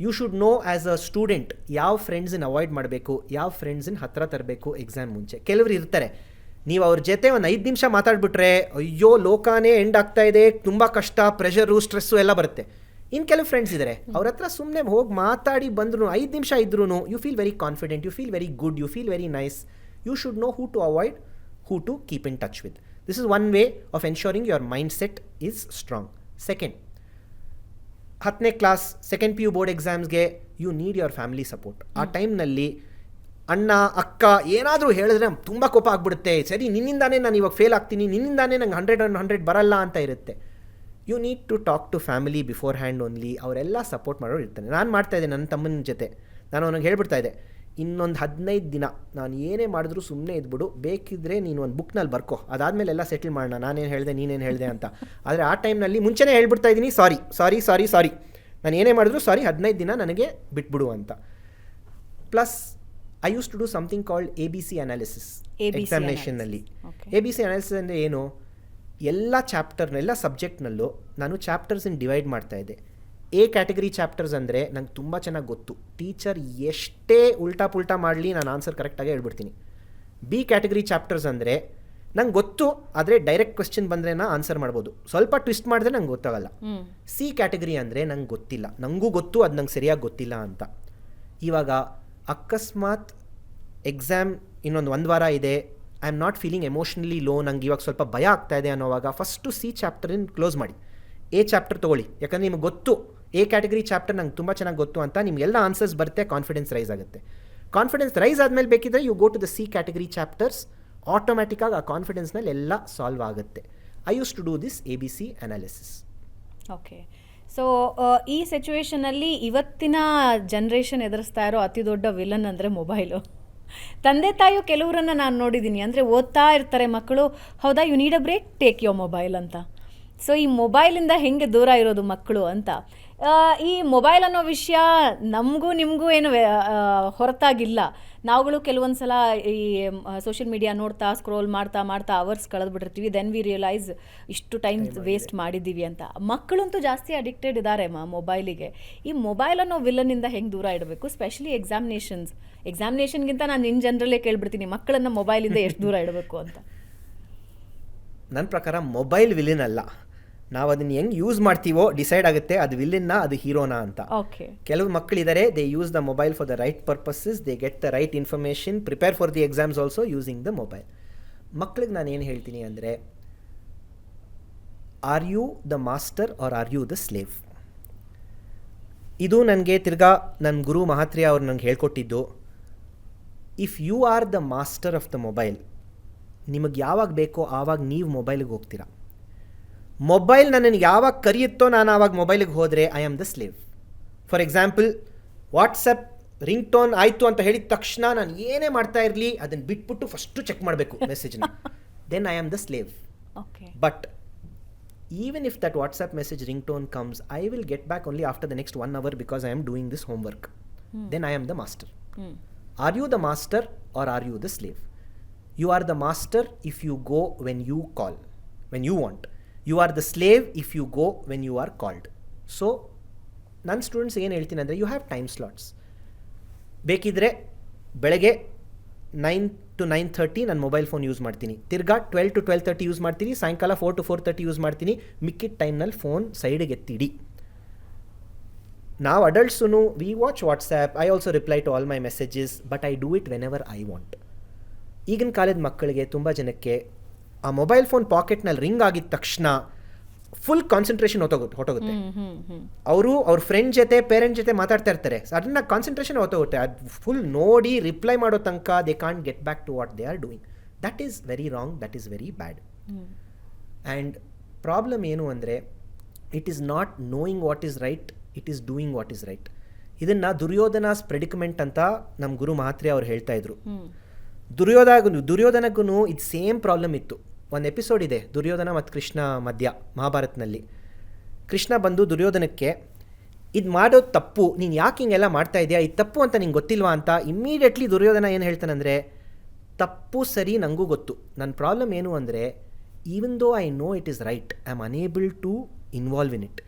you should know as a student ಯಾವ ಫ್ರೆಂಡ್ಸನ್ನ ಅವಾಯ್ಡ್ ಮಾಡಬೇಕು, ಯಾವ ಫ್ರೆಂಡ್ಸನ್ನ ಹತ್ತಿರ ತರಬೇಕು ಎಕ್ಸಾಮ್ ಮುಂಚೆ. ಕೆಲವರು ಇರ್ತಾರೆ, ನೀವು ಅವ್ರ ಜೊತೆ ಒಂದು 5 ನಿಮಿಷ ಮಾತಾಡ್ಬಿಟ್ರೆ ಅಯ್ಯೋ ಲೋಕಾನೇ ಎಂಡ್ ಆಗ್ತಾ ಇದೆ, ತುಂಬ ಕಷ್ಟ, ಪ್ರೆಷರು, ಸ್ಟ್ರೆಸ್ಸು ಎಲ್ಲ ಬರುತ್ತೆ. ಇನ್ನು ಕೆಲವು ಫ್ರೆಂಡ್ಸ್ ಇದ್ದಾರೆ, ಅವ್ರ ಹತ್ರ ಸುಮ್ಮನೆ ಹೋಗಿ ಮಾತಾಡಿ ಬಂದ್ರು 5 ನಿಮಿಷ ಇದ್ರೂ you feel very confident, you feel very good, you feel very nice. You should know who to avoid, who to keep in touch with. This is one way of ensuring your mind set is strong. Second, 10ನೇ ಕ್ಲಾಸ್ ಸೆಕೆಂಡ್ PU ಬೋರ್ಡ್ ಎಕ್ಸಾಮ್ಸ್ಗೆ you need your family support. ಆ ಟೈಮ್ನಲ್ಲಿ ಅಣ್ಣ ಅಕ್ಕ ಏನಾದರೂ ಹೇಳಿದ್ರೆ ತುಂಬ ಕೋಪ ಆಗ್ಬಿಡುತ್ತೆ. ಸರಿ, ನಿನ್ನಿಂದಾನೇ ನಾನು ಇವಾಗ ಫೇಲ್ ಆಗ್ತೀನಿ, ನಿನ್ನಿಂದಾನೇ ನಂಗೆ 100 ಬರಲ್ಲ ಅಂತ ಇರುತ್ತೆ. You need to talk to family beforehand only. ಅವರೆಲ್ಲ ಸಪೋರ್ಟ್ ಮಾಡೋರು ಇರ್ತಾನೆ. ನಾನು ಮಾಡ್ತಾಯಿದ್ದೆ ನನ್ನ ತಮ್ಮನ ಜೊತೆ, ನಾನು ಅವನಿಗೆ ಹೇಳ್ಬಿಡ್ತಾ ಇದ್ದೆ, ಇನ್ನೊಂದು 15 ದಿನ ನಾನು ಏನೇ ಮಾಡಿದ್ರು ಸುಮ್ಮನೆ ಇದ್ಬಿಡು, ಬೇಕಿದ್ರೆ ನೀನು ಒಂದು ಬುಕ್ನಲ್ಲಿ ಬರ್ಕೋ, ಅದಾದಮೇಲೆ ಎಲ್ಲ ಸೆಟಲ್ ಮಾಡೋಣ, ನಾನೇನು ಹೇಳಿದೆ ನೀನೇನು ಹೇಳಿದೆ ಅಂತ. ಆದರೆ ಆ ಟೈಮ್ನಲ್ಲಿ ಮುಂಚೆನೇ ಹೇಳ್ಬಿಡ್ತಾ ಇದ್ದೀನಿ, ಸಾರಿ ನಾನು ಏನೇ ಮಾಡಿದ್ರು ಸಾರಿ, 15 ದಿನ ನನಗೆ ಬಿಟ್ಬಿಡು ಅಂತ. Plus I use to do something called ABC analysis ಎಕ್ಸಾಮಿನೇಷನ್ನಲ್ಲಿ. ABC ಅನಾಲಿಸಿಸ್ ಅಂದರೆ ಏನು? ಎಲ್ಲ ಚಾಪ್ಟರ್ನೆಲ್ಲ ಸಬ್ಜೆಕ್ಟ್ನಲ್ಲೂ ನಾನು ಚಾಪ್ಟರ್ಸನ್ನು ಡಿವೈಡ್ ಮಾಡ್ತಾಯಿದ್ದೆ. A ಕ್ಯಾಟಗರಿ ಚಾಪ್ಟರ್ಸ್ ಅಂದರೆ ನಂಗೆ ತುಂಬ ಚೆನ್ನಾಗಿ ಗೊತ್ತು, ಟೀಚರ್ ಎಷ್ಟೇ ಉಲ್ಟಾ ಮಾಡಲಿ ನಾನು ಆನ್ಸರ್ ಕರೆಕ್ಟಾಗಿ ಹೇಳ್ಬಿಡ್ತೀನಿ. B ಕ್ಯಾಟಗರಿ ಚಾಪ್ಟರ್ಸ್ ಅಂದರೆ ನಂಗೆ ಗೊತ್ತು, ಆದರೆ ಡೈರೆಕ್ಟ್ ಕ್ವೆಶ್ಚನ್ ಬಂದರೆ ನಾನು ಆನ್ಸರ್ ಮಾಡ್ಬೋದು, ಸ್ವಲ್ಪ ಟ್ವಿಸ್ಟ್ ಮಾಡಿದ್ರೆ ನಂಗೆ ಗೊತ್ತಾಗಲ್ಲ. C ಕ್ಯಾಟಗರಿ ಅಂದರೆ ನಂಗೆ ಗೊತ್ತಿಲ್ಲ, ನನಗೂ ಗೊತ್ತು, ಅದು ನಂಗೆ ಸರಿಯಾಗಿ ಗೊತ್ತಿಲ್ಲ ಅಂತ. ಇವಾಗ ಅಕಸ್ಮಾತ್ ಎಕ್ಸಾಮ್ ಇನ್ನೊಂದು 1 ವಾರ ಇದೆ, I am not feeling emotionally low, ನಂಗೆ ಇವಾಗ ಸ್ವಲ್ಪ ಭಯ ಆಗ್ತಾ ಇದೆ ಅನ್ನೋವಾಗ ಫಸ್ಟು C ಚಾಪ್ಟರಿನ ಕ್ಲೋಸ್ ಮಾಡಿ, A ಚಾಪ್ಟರ್ ತೊಗೊಳ್ಳಿ. ಯಾಕಂದರೆ ನಿಮಗೆ ಗೊತ್ತು A ಕ್ಯಾಟಗರಿ ಚಾಪ್ಟರ್ ನಂಗೆ ತುಂಬ ಚೆನ್ನಾಗಿ ಗೊತ್ತು ಅಂತ, ನಿಮಗೆಲ್ಲ ಆನ್ಸರ್ಸ್ ಬರುತ್ತೆ, ಕಾನ್ಫಿಡೆನ್ಸ್ ರೈಸ್ ಆಗುತ್ತೆ. ಕಾನ್ಫಿಡೆನ್ಸ್ ರೈಸ್ ಆದಮೇಲೆ ಬೇಕಿದ್ರೆ you go to the C category chapters, ಆಟೋಮ್ಯಾಟಿಕ್ಕಾಗಿ ಆ ಕಾನ್ಫಿಡೆನ್ಸ್ನಲ್ಲಿ ಎಲ್ಲ ಸಾಲ್ವ್ ಆಗುತ್ತೆ. I use to do this ABC analysis. Okay, so ಈ ಸಿಚುವೇಷನಲ್ಲಿ ಇವತ್ತಿನ ಜನ್ರೇಷನ್ ಎದುರಿಸ್ತಾ ಇರೋ ಅತಿ ದೊಡ್ಡ ವಿಲನ್ ಅಂದರೆ ಮೊಬೈಲು. ತಂದೆ ತಾಯಿಯು ಕೆಲವರನ್ನು ನಾನು ನೋಡಿದ್ದೀನಿ, ಅಂದರೆ ಓದ್ತಾ ಇರ್ತಾರೆ ಮಕ್ಕಳು, ಹೌದಾ you need a break, take your mobile ಅಂತ. ಸೊ ಈ ಮೊಬೈಲಿಂದ ಹೆಂಗೆ ದೂರ ಇರೋದು ಮಕ್ಕಳು ಅಂತ. ಈ ಮೊಬೈಲ್ ಅನ್ನೋ ವಿಷಯ ನಮಗೂ ನಿಮಗೂ ಏನು ಹೊರತಾಗಿಲ್ಲ. ನಾವುಗಳು ಕೆಲವೊಂದು ಸಲ ಈ ಸೋಷಿಯಲ್ ಮೀಡಿಯಾ ನೋಡ್ತಾ ಸ್ಕ್ರೋಲ್ ಮಾಡ್ತಾ ಅವರ್ಸ್ ಕಳೆದ್ಬಿಟ್ಟಿರ್ತೀವಿ. ದೆನ್ ವಿ ರಿಯಲೈಸ್ ಇಷ್ಟು ಟೈಮ್ ವೇಸ್ಟ್ ಮಾಡಿದ್ದೀವಿ ಅಂತ. ಮಕ್ಕಳಂತೂ ಜಾಸ್ತಿ ಅಡಿಕ್ಟೆಡ್ ಇದ್ದಾರೆ ಮೊಬೈಲಿಗೆ. ಈ ಮೊಬೈಲ್ ಅನ್ನೋ ವಿಲನ್ನಿಂದ ಹೆಂಗೆ ದೂರ ಇಡಬೇಕು, ಸ್ಪೆಷಲಿ ಎಕ್ಸಾಮಿನೇಷನ್ಗಿಂತ ನಾನು ಇನ್ ಜನರಲ್ಲೇ ಕೇಳ್ಬಿಡ್ತೀನಿ, ಮಕ್ಕಳನ್ನು ಮೊಬೈಲಿಂದ ಎಷ್ಟು ದೂರ ಇಡಬೇಕು ಅಂತ. ನನ್ನ ಪ್ರಕಾರ ಮೊಬೈಲ್ ವಿಲನ್ ಅಲ್ಲ, ನಾವು ಅದನ್ನು ಹೆಂಗೆ ಯೂಸ್ ಮಾಡ್ತೀವೋ ಡಿಸೈಡ್ ಆಗುತ್ತೆ ಅದು ವಿಲನ್ನ ಅದು ಹೀರೋನಾ ಅಂತ. ಕೆಲವು ಮಕ್ಕಳಿದ್ದಾರೆ, they use the mobile for the right purposes, they get the right information, prepare for the exams also using the mobile. ಮಕ್ಕಳಿಗೆ ನಾನು ಏನು ಹೇಳ್ತೀನಿ ಅಂದರೆ, are you the master or are you the slave? ಇದು ನನಗೆ ತಿರ್ಗಾ ನನ್ನ ಗುರು ಮಹಾತ್ರಿಯಾ ಅವ್ರು ನಂಗೆ ಹೇಳ್ಕೊಟ್ಟಿದ್ದು. If you are the master of the mobile, ನಿಮಗೆ ಯಾವಾಗ ಬೇಕೋ ಆವಾಗ ನೀವು ಮೊಬೈಲಿಗೆ ಹೋಗ್ತೀರಾ. ಮೊಬೈಲ್ ನನ್ನನ್ನು ಯಾವಾಗ ಕರೆಯುತ್ತೋ ನಾನು ಆವಾಗ ಮೊಬೈಲಿಗೆ ಹೋದರೆ I am the slave. For example, WhatsApp ring tone ಆಯಿತು ಅಂತ ಹೇಳಿದ ತಕ್ಷಣ ನಾನು ಏನೇ ಮಾಡ್ತಾ ಇರಲಿ ಅದನ್ನು ಬಿಟ್ಬಿಟ್ಟು ಫಸ್ಟು ಚೆಕ್ ಮಾಡಬೇಕು ಮೆಸೇಜ್ನ. then I am the slave. Okay. But even if that WhatsApp message ringtone comes, I will get back only after the next 1 hour because I am doing this homework. Then I am the master. Are you the master or are you the slave? You are the master if you go when you call, when you want. You are the slave if you go when you are called. So ನನ್ನ ಸ್ಟೂಡೆಂಟ್ಸ್ ಏನು ಹೇಳ್ತೀನಿ ಅಂದರೆ, ಯು ಹ್ಯಾವ್ ಟೈಮ್ ಸ್ಲಾಟ್ಸ್. ಬೇಕಿದ್ದರೆ ಬೆಳಗ್ಗೆ 9 to 9:30 ನಾನು ಮೊಬೈಲ್ ಫೋನ್ ಯೂಸ್ ಮಾಡ್ತೀನಿ, ತಿರ್ಗಾ 12 to 12:30 ಯೂಸ್ ಮಾಡ್ತೀನಿ, ಸಾಯಂಕಾಲ 4 to 4:30 ಯೂಸ್ ಮಾಡ್ತೀನಿ, ಮಿಕ್ಕಿದ ಟೈಮ್ನಲ್ಲಿ ಫೋನ್ ಸೈಡಿಗೆ ಎತ್ತಿಡಿ. ನಾವು ಅಡಲ್ಟ್ಸೂ we watch WhatsApp, I also reply to all my messages, but I do it whenever I want. ಈಗಿನ ಕಾಲದ ಮಕ್ಕಳಿಗೆ ತುಂಬ ಜನಕ್ಕೆ ಆ ಮೊಬೈಲ್ ಫೋನ್ ಪಾಕೆಟ್ನಲ್ಲಿ ರಿಂಗ್ ಆಗಿದ ತಕ್ಷಣ ಫುಲ್ ಕಾನ್ಸಂಟ್ರೇಷನ್ ಹೊಟ್ಟೋಗುತ್ತೆ. ಅವರು ಅವ್ರ ಫ್ರೆಂಡ್ ಜೊತೆ ಪೇರೆಂಟ್ ಜೊತೆ ಮಾತಾಡ್ತಾ ಇರ್ತಾರೆ, ಅದನ್ನ ಕಾನ್ಸಂಟ್ರೇಷನ್ ಹೊಟ್ಟೋಗುತ್ತೆ. ಅದು ಫುಲ್ ನೋಡಿ ರಿಪ್ಲೈ ಮಾಡೋ ತನಕ they can't get back to what they are doing. That is very wrong, that is very bad. And problem ಏನು ಅಂದರೆ, it is not knowing what is right, it is doing what is right. ಇದನ್ನು ದುರ್ಯೋಧನಾಸ್ ಪ್ರೆಡಿಕಮೆಂಟ್ ಅಂತ ನಮ್ಮ ಗುರು ಮಹಾತ್ರೆ ಅವ್ರು ಹೇಳ್ತಾ ಇದ್ರು. ದುರ್ಯೋಧನಗೂ ಇದು ಸೇಮ್ ಪ್ರಾಬ್ಲಮ್ ಇತ್ತು. ಒಂದು ಎಪಿಸೋಡ್ ಇದೆ ದುರ್ಯೋಧನ ಮತ್ತು ಕೃಷ್ಣ ಮಧ್ಯ ಮಹಾಭಾರತನಲ್ಲಿ. ಕೃಷ್ಣ ಬಂದು ದುರ್ಯೋಧನಕ್ಕೆ, ಇದು ಮಾಡೋದು ತಪ್ಪು, ನೀನು ಯಾಕೆ ಹಿಂಗೆಲ್ಲ ಮಾಡ್ತಾ ಇದೆಯಾ, ಇದು ತಪ್ಪು ಅಂತ ನಿಂಗೆ ಗೊತ್ತಿಲ್ವಾ ಅಂತ. ಇಮ್ಮಿಡಿಯೇಟ್ಲಿ ದುರ್ಯೋಧನ ಏನು ಹೇಳ್ತಾನಂದರೆ, ತಪ್ಪು ಸರಿ ನನಗೂ ಗೊತ್ತು, ನನ್ನ ಪ್ರಾಬ್ಲಮ್ ಏನು ಅಂದರೆ, even though I know it is right, I am unable to involve in it.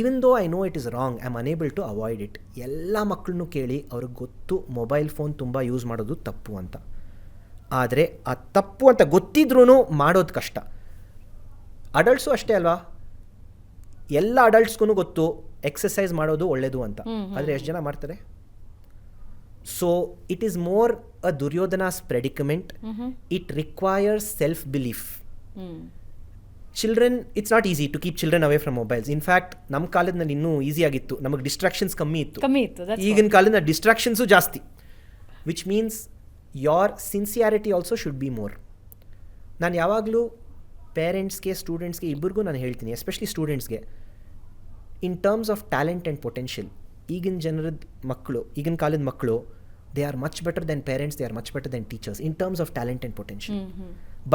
Even though I know it is wrong, I am unable to avoid it. ಎಲ್ಲ ಮಕ್ಕಳನ್ನೂ ಕೇಳಿ ಅವ್ರಿಗೆ ಗೊತ್ತು ಮೊಬೈಲ್ ಫೋನ್ ತುಂಬ ಯೂಸ್ ಮಾಡೋದು ತಪ್ಪು ಅಂತ. ಆದರೆ ಆ ತಪ್ಪು ಅಂತ ಗೊತ್ತಿದ್ರೂ ಮಾಡೋದು ಕಷ್ಟ. ಅಡಲ್ಟ್ಸು ಅಷ್ಟೇ ಅಲ್ವಾ, ಎಲ್ಲ ಅಡಲ್ಟ್ಸ್ಗೂ ಗೊತ್ತು ಎಕ್ಸಸೈಸ್ ಮಾಡೋದು ಒಳ್ಳೆಯದು ಅಂತ, ಆದರೆ ಎಷ್ಟು ಜನ ಮಾಡ್ತಾರೆ? So it is more a Duryodhana's predicament. It requires self belief. Children, it's not easy to keep children away from mobiles. In fact ನಮ್ಮ ಕಾಲದಲ್ಲಿ ಇನ್ನೂ ಈಸಿ ಆಗಿತ್ತು, ನಮಗೆ ಡಿಸ್ಟ್ರಾಕ್ಷನ್ಸ್ ಕಮ್ಮಿ ಇತ್ತು. ಈಗಿನ ಕಾಲದಿಂದ ಡಿಸ್ಟ್ರಾಕ್ಷನ್ಸು ಜಾಸ್ತಿ, which means your sincerity also should be more. ನಾನು ಯಾವಾಗಲೂ ಪೇರೆಂಟ್ಸ್ಗೆ ಸ್ಟೂಡೆಂಟ್ಸ್ಗೆ ಇಬ್ಬರಿಗೂ ನಾನು ಹೇಳ್ತೀನಿ, ಎಸ್ಪೆಷಲಿ ಸ್ಟೂಡೆಂಟ್ಸ್ಗೆ, in terms of talent and potential, ಈಗಿನ ಜನರದ ಮಕ್ಕಳು, ಈಗಿನ ಕಾಲದ ಮಕ್ಕಳು, they are much better than parents, they are much better than teachers in terms of talent and potential.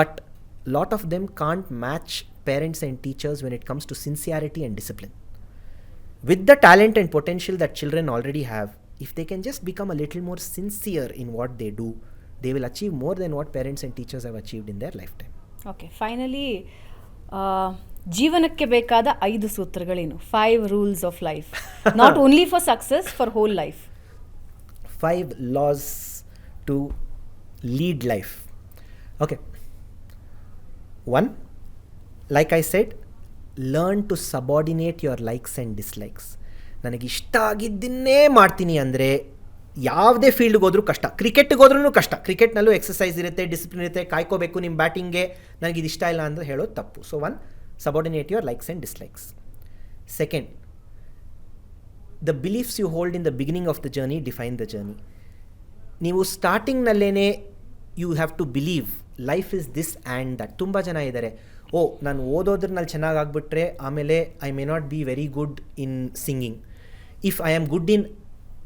But lot of them can't match parents and teachers when it comes to sincerity and discipline. With the talent and potential that children already have, if they can just become a little more sincere in what they do, they will achieve more than what parents and teachers have achieved in their lifetime. Okay, finally, ಜೀವನಕ್ಕೆ ಬೇಕಾದ 5 ಸೂತ್ರಗಳೇನು? 5 rules of life, not only for success, for whole life. 5 laws to lead life. Okay. 1, like I said, learn to subordinate your likes and dislikes. ನನಗೆ ಇಷ್ಟ ಆಗಿದ್ದನ್ನೇ ಮಾಡ್ತೀನಿ ಅಂದರೆ ಯಾವುದೇ ಫೀಲ್ಡ್ಗೆ ಹೋದ್ರೂ ಕಷ್ಟ. ಕ್ರಿಕೆಟ್ಗೆ ಹೋದ್ರೂ ಕಷ್ಟ. ಕ್ರಿಕೆಟ್ನಲ್ಲೂ ಎಕ್ಸಸೈಸ್ ಇರುತ್ತೆ, ಡಿಸಿಪ್ಲಿನ್ ಇರುತ್ತೆ, ಕಾಯ್ಕೋಬೇಕು ನಿಮ್ಮ ಬ್ಯಾಟಿಂಗ್ಗೆ. ನನಗಿದು ಇಷ್ಟ ಇಲ್ಲ ಅಂದರೆ ಹೇಳೋದು ತಪ್ಪು. So 1, subordinate your likes and dislikes. 2, the beliefs you hold in the beginning of the journey define the journey. ನೀವು ಸ್ಟಾರ್ಟಿಂಗ್ನಲ್ಲೇ you have to believe life is this and that. ತುಂಬ ಜನ ಇದ್ದಾರೆ, ನಾನು ಓದೋದ್ರಲ್ಲಿ ಚೆನ್ನಾಗಿ ಆಗಿಬಿಟ್ರೆ ಆಮೇಲೆ I may not be very good in singing. If I am good in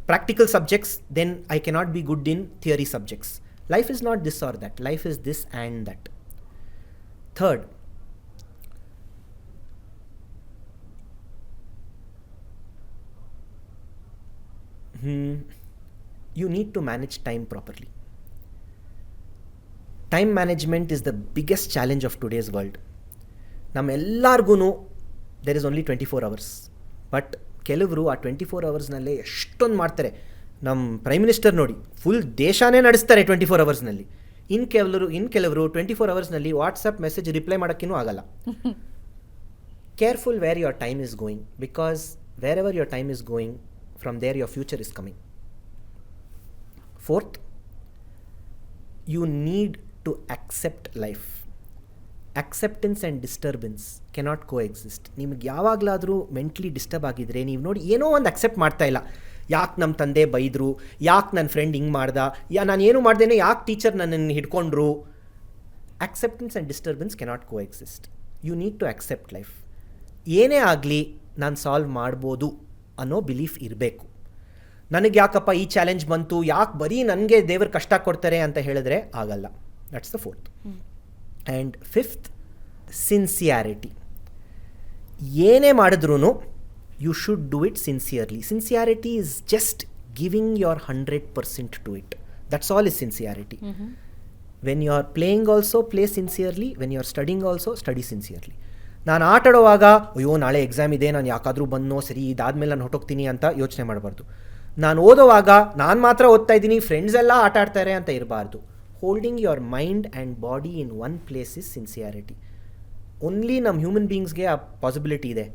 practical subjects, then I cannot be good in theory subjects. Life is not this or that, life is this and that. 3rd, you need to manage time properly. Time management is the biggest challenge of today's world. ನಮ್ಮೆಲ್ಲರಿಗೂ there is only 24 hours. But ಕೆಲವರು ಆ 24 hours ಎಷ್ಟೊಂದು ಮಾಡ್ತಾರೆ. ನಮ್ಮ ಪ್ರೈಮ್ ಮಿನಿಸ್ಟರ್ ನೋಡಿ, ಫುಲ್ ದೇಶನೇ ನಡೆಸ್ತಾರೆ 24 hours. ಇನ್ನು ಕೆಲವರು 24 hours ವಾಟ್ಸಪ್ ಮೆಸೇಜ್ ರಿಪ್ಲೈ ಮಾಡೋಕ್ಕೇನೂ ಆಗಲ್ಲ. Careful where your time is going, because wherever your time is going, from there your future is coming. 4th, you need to accept life. Acceptance and disturbance cannot coexist. ನಿಮಗೆ ಯಾವಾಗಲಾದರೂ ಮೆಂಟ್ಲಿ ಡಿಸ್ಟರ್ಬ್ ಆಗಿದ್ರೆ, ನೀವು ನೋಡಿ ಏನೋ ಒಂದು ಅಕ್ಸೆಪ್ಟ್ ಮಾಡ್ತಾ ಇಲ್ಲ. ಯಾಕೆ ನಮ್ಮ ತಂದೆ ಬೈದರು, ಯಾಕೆ ನನ್ನ ಫ್ರೆಂಡ್ ಹಿಂಗೆ ಮಾಡ್ದ, ನಾನು ಏನು ಮಾಡ್ದೇನೆ, ಯಾಕೆ ಟೀಚರ್ ನನ್ನನ್ನು ಹಿಡ್ಕೊಂಡ್ರು. acceptance and disturbance cannot coexist. You need to accept life. ಏನೇ ಆಗಲಿ ನಾನು ಸಾಲ್ವ್ ಮಾಡ್ಬೋದು ಅನ್ನೋ ಬಿಲೀಫ್ ಇರಬೇಕು. ನನಗೆ ಯಾಕಪ್ಪ ಈ ಚಾಲೆಂಜ್ ಬಂತು, ಯಾಕೆ ಬರೀ ನನಗೆ ದೇವರು ಕಷ್ಟ ಕೊಡ್ತಾರೆ ಅಂತ ಹೇಳಿದ್ರೆ ಆಗಲ್ಲ. That's the 4th. And fifth, sincerity. ಏನೇ ಮಾಡಿದ್ರೂ you should do it sincerely. Sincerity is just giving your 100% to it. That's all is sincerity. When you are playing also play sincerely, when you are studying also study sincerely. ನಾನು ಆಟಾಡುವಾಗ ಅಯ್ಯೋ ನಾಳೆ ಎಕ್ಸಾಮ್ ಇದೆ, ನಾನು ಯಾಕಾದರೂ ಬಂದನೋ ಸರಿ, ಇದಾದಮೇಲೆ ನಾನು ಹೊಟ್ಟೋಗ್ತೀನಿ ಅಂತ ಯೋಚನೆ ಮಾಡಬಾರ್ದು. ನಾನು ಓದೋವಾಗ ನಾನು ಮಾತ್ರ ಓದ್ತಾ ಇದ್ದೀನಿ, ಫ್ರೆಂಡ್ಸ್ ಎಲ್ಲ ಆಟ ಆಡ್ತಾರೆ ಅಂತ ಇರಬಾರ್ದು. Holding your mind and body in one place is sincerity. Only ನಮ್ಮ ಹ್ಯೂಮನ್ ಬೀಯಿಂಗ್ಸ್ಗೆ ಆ ಪಾಸಿಬಿಲಿಟಿ ಇದೆ.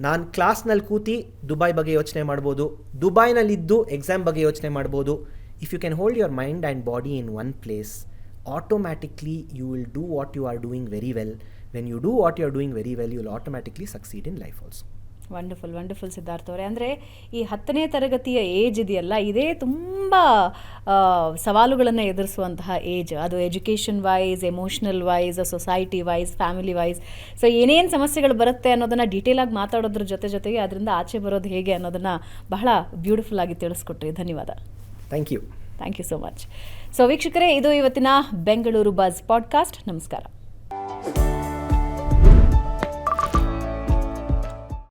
ನಾನು ಕ್ಲಾಸ್ನಲ್ಲಿ ಕೂತಿ ದುಬೈ ಬಗ್ಗೆ ಯೋಚನೆ ಮಾಡ್ಬೋದು, ದುಬೈನಲ್ಲಿದ್ದು ಎಕ್ಸಾಮ್ ಬಗ್ಗೆ ಯೋಚನೆ ಮಾಡ್ಬೋದು. If you can hold your mind and body in one place, automatically you will do what you are doing very well. When you do what you are doing very well, you will automatically succeed in life also. Wonderful wonderful Siddhartha ಅವರೇ. ಅಂದರೆ ಈ 10ನೇ ತರಗತಿಯ ಏಜ್ ಇದೆಯಲ್ಲ, ಇದೇ ತುಂಬ ಸವಾಲುಗಳನ್ನು ಎದುರಿಸುವಂತಹ ಏಜ್. ಅದು education wise, emotional wise, society wise, family wise. So ಏನೇನು ಸಮಸ್ಯೆಗಳು ಬರುತ್ತೆ ಅನ್ನೋದನ್ನು ಡೀಟೇಲಾಗಿ ಮಾತಾಡೋದ್ರ ಜೊತೆಗೆ ಅದರಿಂದ ಆಚೆ ಬರೋದು ಹೇಗೆ ಅನ್ನೋದನ್ನು ಬಹಳ ಬ್ಯೂಟಿಫುಲ್ ಆಗಿ ತಿಳಿಸ್ಕೊಟ್ರಿ. ಧನ್ಯವಾದ. Thank you. Thank you so much. So ವೀಕ್ಷಕರೇ, ಇದು ಇವತ್ತಿನ ಬೆಂಗಳೂರು ಬಜ್ ಪಾಡ್ಕಾಸ್ಟ್. ನಮಸ್ಕಾರ.